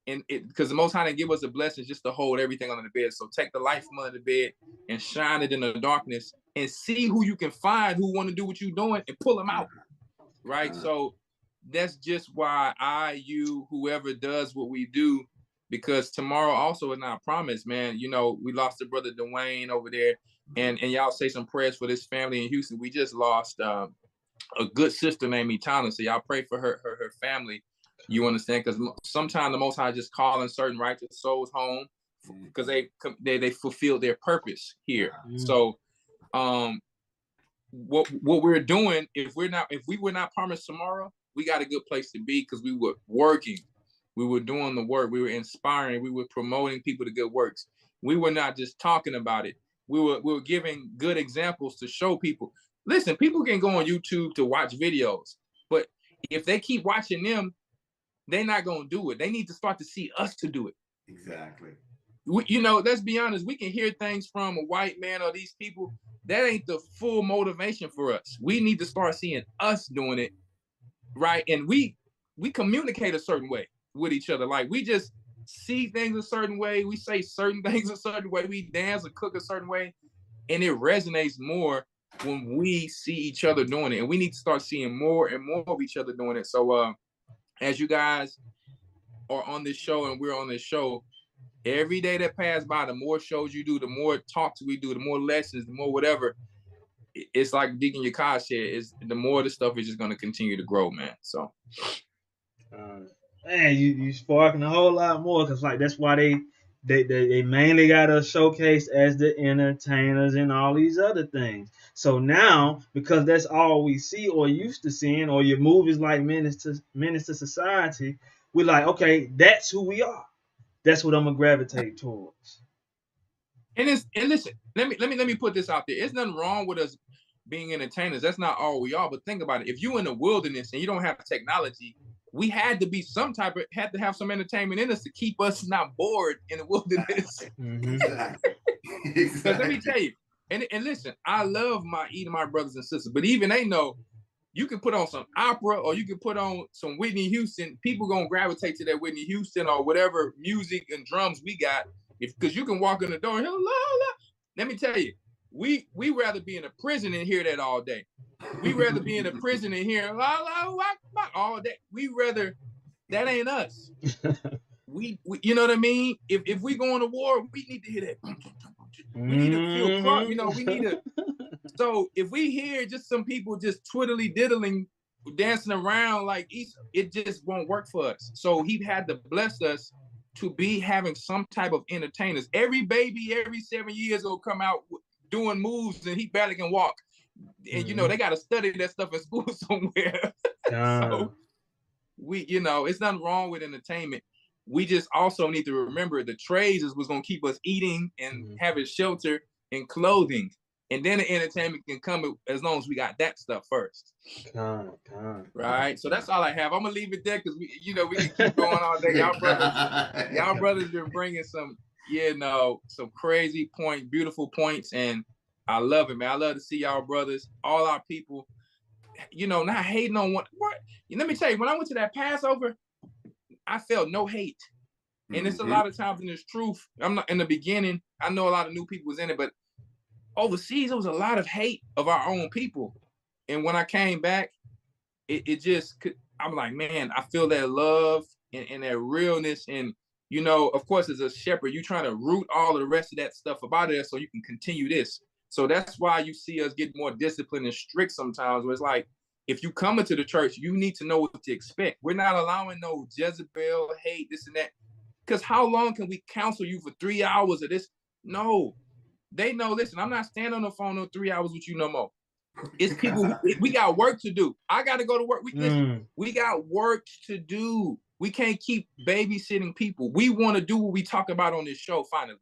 and because the Most High didn't give us a blessing just to hold everything under the bed. So take the light from under the bed and shine it in the darkness and see who you can find who want to do what you're doing and pull them out. Right. So that's just why you, whoever does what we do, because tomorrow also is not promised, man. You know, we lost a brother Dwayne over there, and y'all say some prayers for this family in Houston. We just lost a good sister named Etana. So y'all pray for her family. You understand? Because sometimes the Most High just calling certain righteous souls home because they fulfilled their purpose here. So what we're doing, if we were not promised tomorrow, we got a good place to be because we were working, we were doing the work, we were inspiring, we were promoting people to good works. We were not just talking about it. We were giving good examples to show people. Listen, people can go on YouTube to watch videos, but if they keep watching them, they're not gonna do it. They need to start to see us to do it. Exactly. You know, let's be honest. We can hear things from a white man or these people. That ain't the full motivation for us. We need to start seeing us doing it, right? And we communicate a certain way with each other. Like we just see things a certain way. We say certain things a certain way. We dance or cook a certain way, and it resonates more when we see each other doing it. And we need to start seeing more and more of each other doing it. So, as you guys are on this show and we're on this show, every day that passes by, the more shows you do, the more talks we do, the more lessons, the more whatever. It's like Deacon Yakai said, is the more the stuff is just going to continue to grow, man. So, man, you sparking a whole lot more because like that's why they mainly got us showcased as the entertainers and all these other things. So now, because that's all we see or used to seeing, or your movies like Menace to Society, we're like, okay, that's who we are. That's what I'm gonna gravitate towards. And listen, let me put this out there. There's nothing wrong with us being entertainers. That's not all we are. But think about it. If you're in the wilderness and you don't have technology, we had to be had to have some entertainment in us to keep us not bored in the wilderness. Exactly. Because let me tell you, and listen, I love my brothers and sisters, but even they know you can put on some opera or you can put on some Whitney Houston. People gonna gravitate to that Whitney Houston or whatever music and drums we got. Because you can walk in the door and let me tell you, we rather be in a prison and hear that all day. We rather be in a prison and hear all day. That ain't us. we you know what I mean? If we go to war, we need to hear that. We need to feel proud. You know, we need to. So if we hear just some people just twiddly diddling, dancing around like Easter, it just won't work for us. So he had to bless us to be having some type of entertainers. Every baby every 7 years will come out doing moves and he barely can walk. And you know, they got to study that stuff in school somewhere. So it's nothing wrong with entertainment. We just also need to remember the trades is what's going to keep us eating and having shelter and clothing. And then the entertainment can come as long as we got that stuff first. Right. So that's all I have. I'm gonna leave it there because we can keep going all day. Y'all brothers been bringing some crazy beautiful points, and I love it, man. I love to see y'all brothers, all our people, not hating on one. Let me tell you, when I went to that Passover, I felt no hate. And it's a lot of times in this truth. I'm not in the beginning. I know a lot of new people was in it, but overseas, there was a lot of hate of our own people. And when I came back, I'm like, man, I feel that love and that realness. And, of course, as a shepherd, you're trying to root all of the rest of that stuff about it so you can continue this. So that's why you see us get more disciplined and strict sometimes, where it's like, if you come into the church, you need to know what to expect. We're not allowing no Jezebel, hate, this and that. Because how long can we counsel you for 3 hours of this? No. They know, listen, I'm not standing on the phone no 3 hours with you no more. It's people, we got work to do. I got to go to work. We got work to do. We can't keep babysitting people. We want to do what we talk about on this show, finally.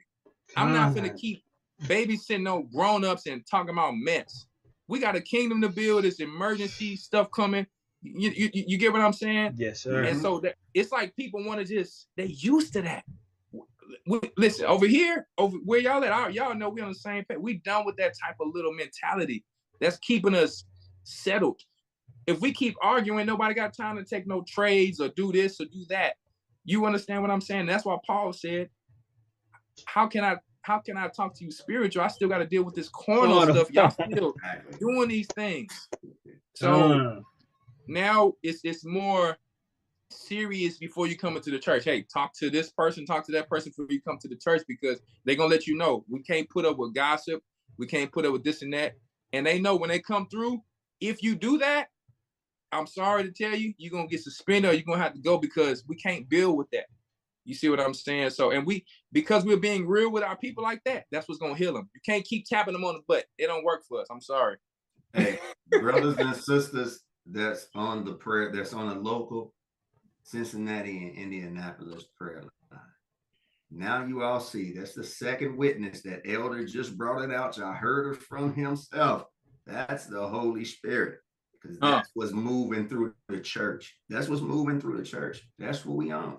I'm not going to keep babysitting no grown-ups and talking about mess. We got a kingdom to build. This emergency stuff coming. You get what I'm saying? Yes, sir. And so it's like people want to they used to that. Listen, over where y'all at, y'all know we on the same page. We done with that type of little mentality that's keeping us settled. If we keep arguing, nobody got time to take no trades or do this or do that. You understand what I'm saying? That's why Paul said, how can I talk to you spiritual? I still got to deal with this carnal stuff. Y'all still doing these things. So now it's more serious before you come into the church. Hey, talk to this person, talk to that person before you come to the church, because they're gonna let you know we can't put up with gossip, we can't put up with this and that. And they know when they come through, if you do that, I'm sorry to tell you, you're gonna get suspended or you're gonna have to go, because we can't build with that. You see what I'm saying? So, and because we're being real with our people like that, that's what's gonna heal them. You can't keep tapping them on the butt. It don't work for us. I'm sorry. Hey, brothers and sisters, that's on the local Cincinnati and Indianapolis prayer line. Now you all see that's the second witness. That elder just brought it out. Y'all heard it from himself. That's the Holy Spirit, because that's what's moving through the church. That's what's moving through the church. That's what we on.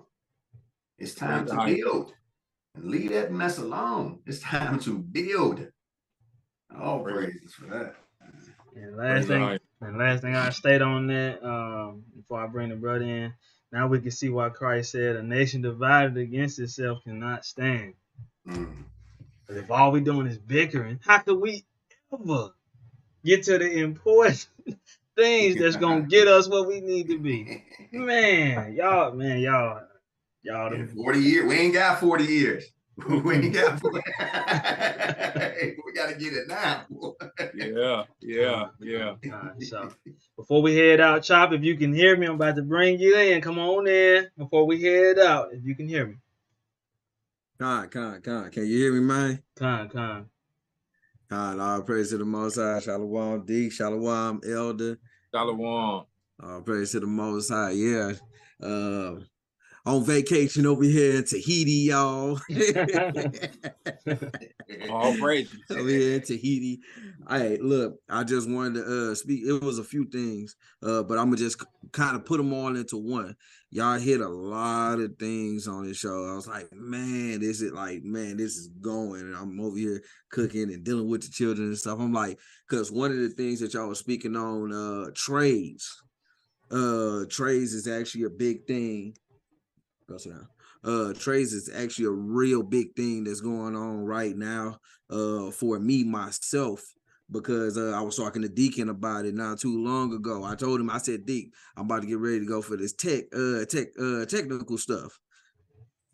It's time to build and leave that mess alone. It's time to build. All praises for that. And last thing I state on that, before I bring the brother in, now we can see why Christ said, a nation divided against itself cannot stand. But if all we're doing is bickering, how could we ever get to the important things that's gonna get us where we need to be? Y'all. In 40 years, we ain't got 40 years. We ain't got 40. We gotta get it now. Yeah. So before we head out, Chop, if you can hear me, I'm about to bring you in. Come on in before we head out. If you can hear me. Con. Can you hear me, man? Con. All praise to the Most High. Shalom, D. Shalom, Elder. Shalom. All praise to the Most High. Yeah. On vacation over here in Tahiti, y'all. All praise. Over here in Tahiti. Hey, look, I just wanted to speak. It was a few things, but I'm gonna just kind of put them all into one. Y'all hit a lot of things on this show. I was like, this is going. And I'm over here cooking and dealing with the children and stuff. I'm like, because one of the things that y'all were speaking on, trades. Trades is actually a big thing. Go sit down. Trades is actually a real big thing that's going on right now for me myself, because I was talking to Deacon about it not too long ago. I told him, I said, Deek, I'm about to get ready to go for this technical stuff.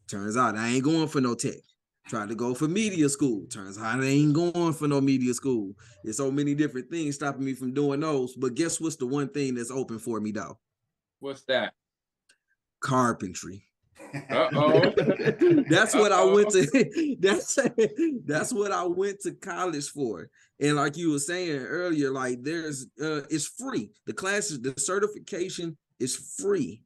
Turns out I ain't going for no tech. Tried to go for media school. Turns out I ain't going for no media school. There's so many different things stopping me from doing those. But guess what's the one thing that's open for me though? What's that? Carpentry. Uh-oh. That's what I went to. That's what I went to college for. And like you were saying earlier, like it's free. The classes, the certification is free,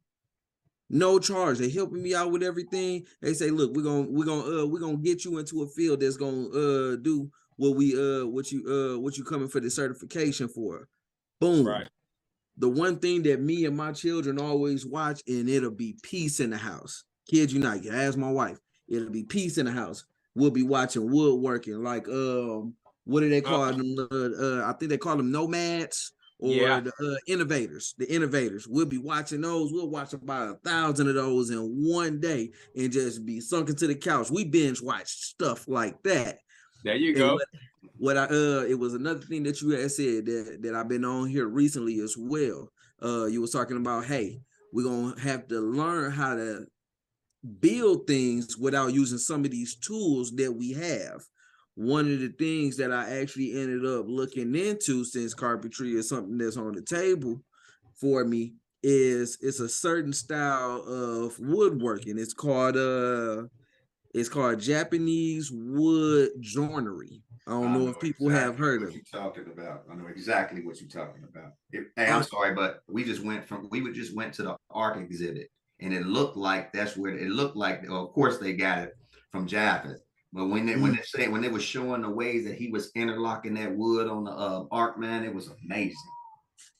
no charge. They're helping me out with everything. They say, look, we're gonna get you into a field that's gonna do what you coming for the certification for. Boom. Right. The one thing that me and my children always watch, and it'll be peace in the house. Kid unite. Ask my wife. It'll be peace in the house. We'll be watching woodworking. Like what do they call them? I think they call them nomads or the innovators. The innovators. We'll be watching those. We'll watch about 1,000 of those in one day and just be sunk into the couch. We binge watch stuff like that. There you go. It was another thing that you had said that I've been on here recently as well. You was talking about, hey, we're gonna have to learn how to build things without using some of these tools that we have. One of the things that I actually ended up looking into, since carpentry is something that's on the table for me, is it's a certain style of woodworking. It's called Japanese wood joinery. I don't know if people have heard of it. Talking about. I know exactly what you're talking about. Hey, I'm sorry, but we just went to the art exhibit, and it looked like that's where it looked like. Of course, they got it from Japan, but when they were showing the ways that he was interlocking that wood on the arc, man, it was amazing.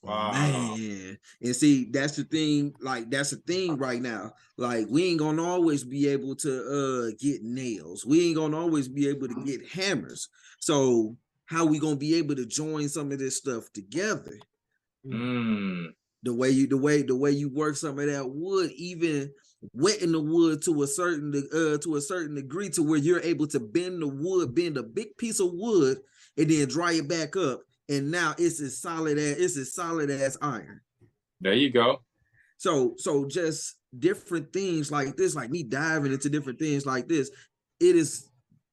Wow. Man, and see, that's the thing. Like, that's the thing right now. Like, we ain't gonna always be able to get nails. We ain't gonna always be able to get hammers. So how we gonna be able to join some of this stuff together? The way you work some of that wood, even wetting the wood to a certain degree to where you're able to bend a big piece of wood and then dry it back up, and now it's as solid as iron. There you go. So just different things like this, like me diving into different things like this, it is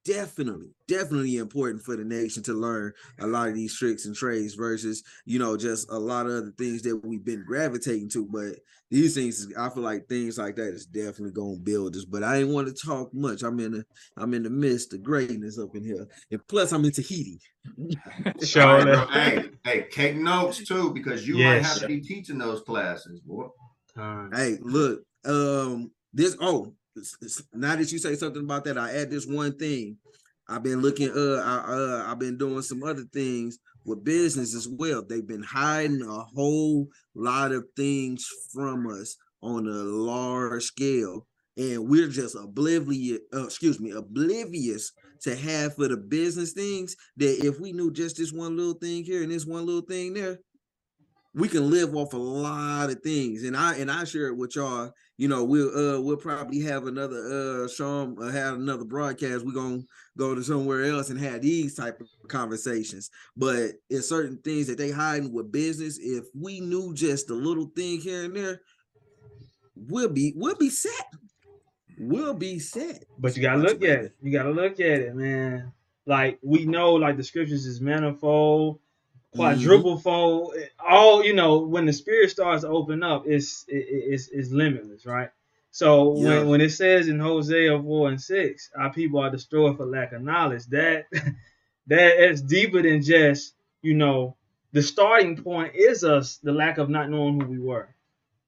definitely important for the nation to learn a lot of these tricks and trades versus, just a lot of other things that we've been gravitating to. But these things, I feel like things like that is definitely going to build us. But I ain't want to talk much. I'm in the midst of greatness up in here, and plus I'm in Tahiti. Sure. Right, hey, take notes too, because you might have to be teaching those classes, boy. Hey, look, now that you say something about that, I add this one thing. I've been looking, I've been doing some other things with business as well. They've been hiding a whole lot of things from us on a large scale, and we're just oblivious to half of the business things that if we knew just this one little thing here and this one little thing there, we can live off a lot of things. And I share it with y'all. We'll probably have another have another broadcast. We're gonna go to somewhere else and have these type of conversations. But it's certain things that they hiding with business. If we knew just a little thing here and there, we'll be set. We'll be set. But you gotta look at it. You gotta look at it, man. Like we know, like the scriptures is manifold, quadruple fold. All when the spirit starts to open up, it's limitless, right? So when it says in Hosea 4:6, our people are destroyed for lack of knowledge, that's deeper than just the starting point is us, the lack of not knowing who we were.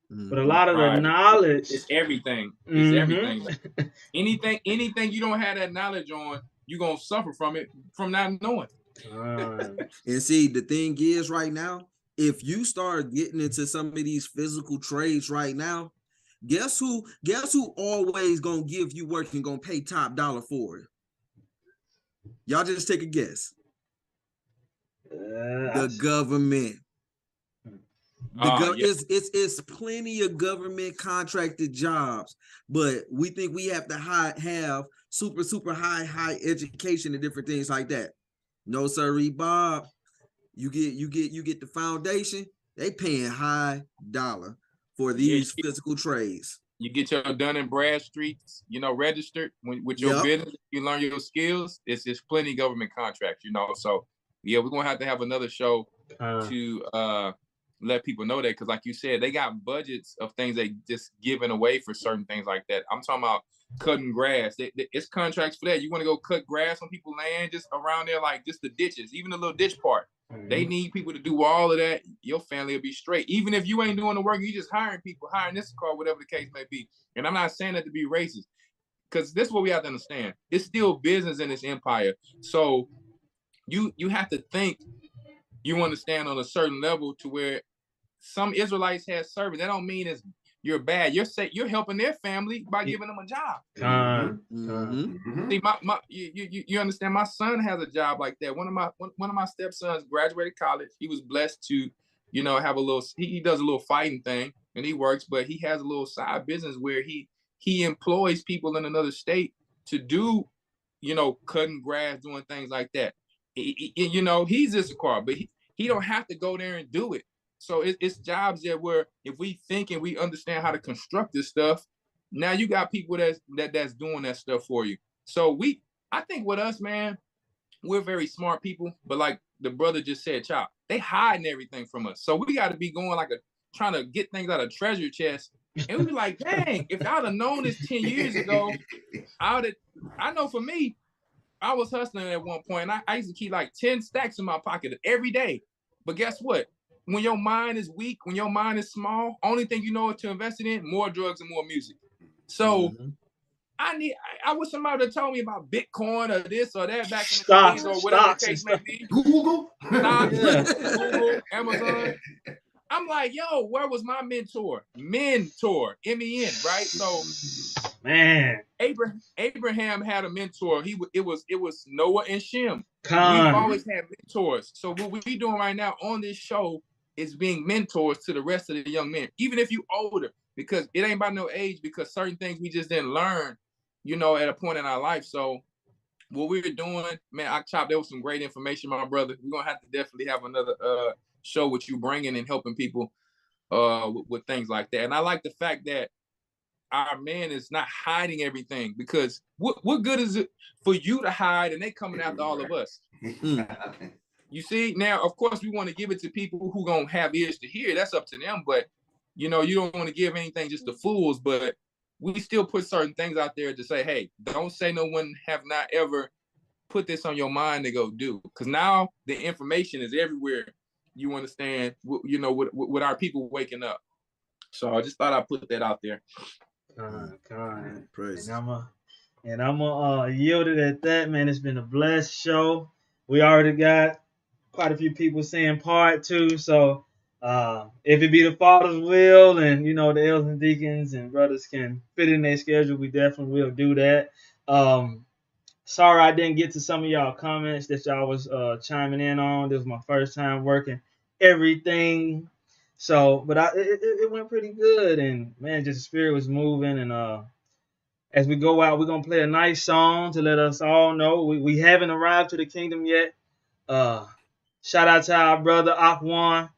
But a lot of the knowledge, it's everything. It's everything. Anything you don't have that knowledge on, you're gonna suffer from it from not knowing. And see, the thing is right now, if you start getting into some of these physical trades right now, guess who always gonna give you work and gonna pay top dollar for it? Y'all just take a guess. The government. It's plenty of government contracted jobs, but we think we have to have super high education and different things like that. No, sirree, Bob. You get the foundation. They paying high dollar for these physical trades. You get your Dun & Bradstreets, registered with your business. You learn your skills. It's plenty of government contracts, So yeah, we're gonna have to have another show to let people know that, because like you said, they got budgets of things they just giving away for certain things like that. I'm talking about cutting grass. It's contracts for that. You want to go cut grass on people's land just around there, like just the ditches, even the little ditch part. They need people to do all of that. Your family will be straight. Even if you ain't doing the work, you just hiring people, hiring this car, whatever the case may be. And I'm not saying that to be racist, because this is what we have to understand. It's still business in this empire. So you have to think you understand on a certain level to where some Israelites have service. That don't mean you're bad. You're helping their family by giving them a job. See, you understand? My son has a job like that. One of my stepsons graduated college. He was blessed to, have a little. He does a little fighting thing, and he works, but he has a little side business where he employs people in another state to do, cutting grass, doing things like that. He's just a car, but he don't have to go there and do it. So it's jobs that where if we think and we understand how to construct this stuff, now you got people that's doing that stuff for you. So I think with us, man, we're very smart people, but like the brother just said, Chopp, they hiding everything from us. So we got to be going trying to get things out of treasure chest. And we be like, dang, if I'd have known this 10 years ago, I know for me, I was hustling at one point. And I used to keep like 10 stacks in my pocket every day. But guess what? When your mind is weak, when your mind is small, only thing you know is to invest it in more drugs and more music. So I wish somebody had told me about Bitcoin or this or that back in the days or whatever the case may be. Google, Google, Amazon. I'm like, yo, where was my mentor? Mentor, MEN, right? So, man, Abraham had a mentor. It was Noah and Shem. We've always had mentors. So what we doing right now on this show is being mentors to the rest of the young men. Even if you older, because it ain't about no age, because certain things we just didn't learn, you know, at a point in our life. So what we were doing, man, Chopp, there was some great information, my brother. We're gonna have to definitely have another show with you bringing and helping people with things like that. And I like the fact that our man is not hiding everything, because what good is it for you to hide and they coming after all of us? You see, now, of course, we want to give it to people who gonna have ears to hear. That's up to them. But, you know, you don't want to give anything just to fools, but we still put certain things out there to say, hey, don't say no one have not ever put this on your mind to go do. Because now the information is everywhere. You understand, you know, with our people waking up. So I just thought I'd put that out there. Praise. And I'm gonna yield it at that, man. It's been a blessed show. We already got quite a few people saying part 2. So if it be the Father's will, and you know the elders and deacons and brothers can fit in their schedule, we definitely will do that. Sorry I didn't get to some of y'all comments that y'all was chiming in on. This was my first time working everything. So, but it went pretty good, and man, just the spirit was moving. And as we go out, we're gonna play a nice song to let us all know we haven't arrived to the kingdom yet. Shout out to our brother Ahch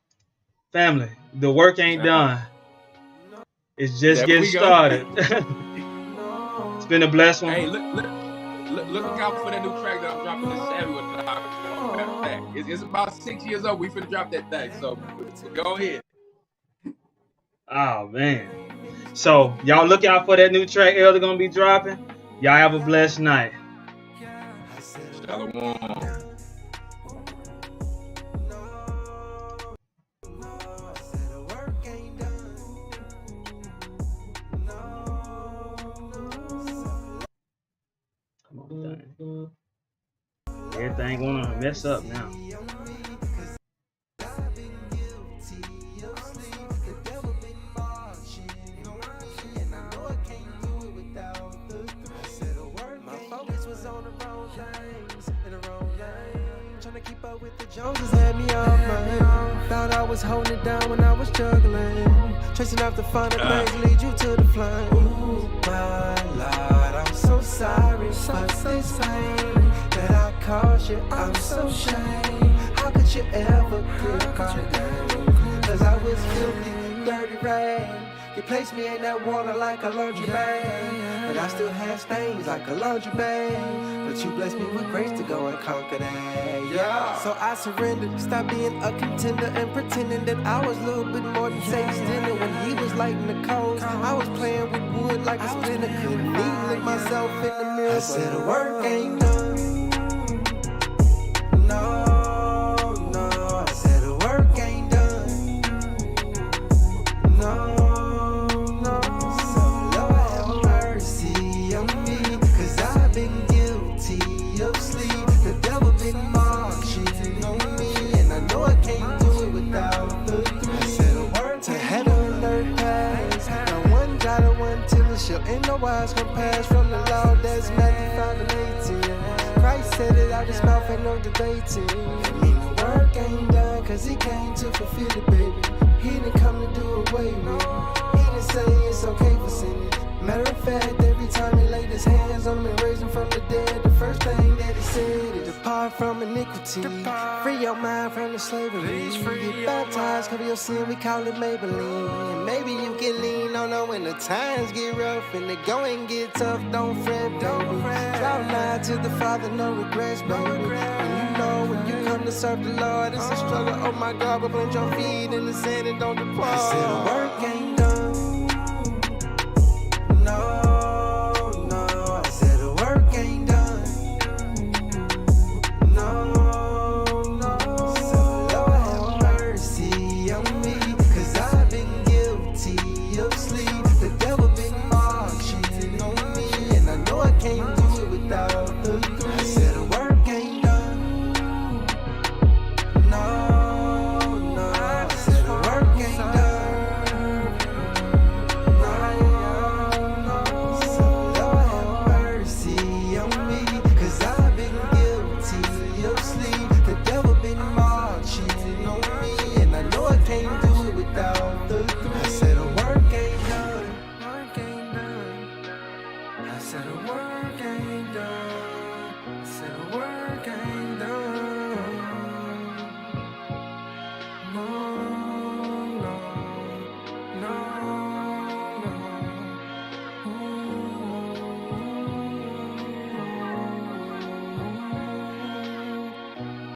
family. The work ain't done. It's just getting started. It's been a blessed one. Hey, look out for that new track that I'm dropping this Saturday. It's about 6 years old. We finna drop that thing. So go ahead. Oh man. So y'all look out for that new track Elder gonna be dropping. Y'all have a blessed night. Shalom. Come on, dang. Everything gonna mess up now. Joneses had me on mine. Thought I was holding it down when I was juggling. Chasing after finer things lead you to the flame. Ooh, my Lord, I'm so sorry for this pain that I caused you. I'm so ashamed. How could you ever quit calling? Cause I was filthy, dirty rain. You placed me in that water like a laundry bag, but I still had stains like a laundry bag. But you blessed me with grace to go and conquer that. Yeah. So I surrendered, stopped being a contender and pretending that I was a little bit more than Satan's dinner. When he was lighting the coals, I was playing with wood like a splinter. Couldn't even look myself in the mirror. I said the work ain't done. No. Ain't no wise can pass from the law, that's Matthew 5:18. Christ said it out his mouth, ain't no debating. I mean the work ain't done, cause he came to fulfill it, baby. He didn't come to do away with it. He didn't say it's okay for sinning. Matter of fact, every time he laid his hands on him and raised him from the dead, the first thing that he said is depart from iniquity. Free your mind from the slavery. Get baptized, cover your sin, we call it Maybelline. And maybe you can lean on her when the times get rough and the going get tough. Don't fret, baby. Draw nigh to the Father, no regrets, baby. And you know when you come to serve the Lord, it's a struggle. Oh my God, but plant your feet in the sand and don't depart. I said the work ain't done. No, I said the work ain't done. No. So Lord have mercy on me, cause I've been guilty of sleep. The devil been marching on me, and I know I can't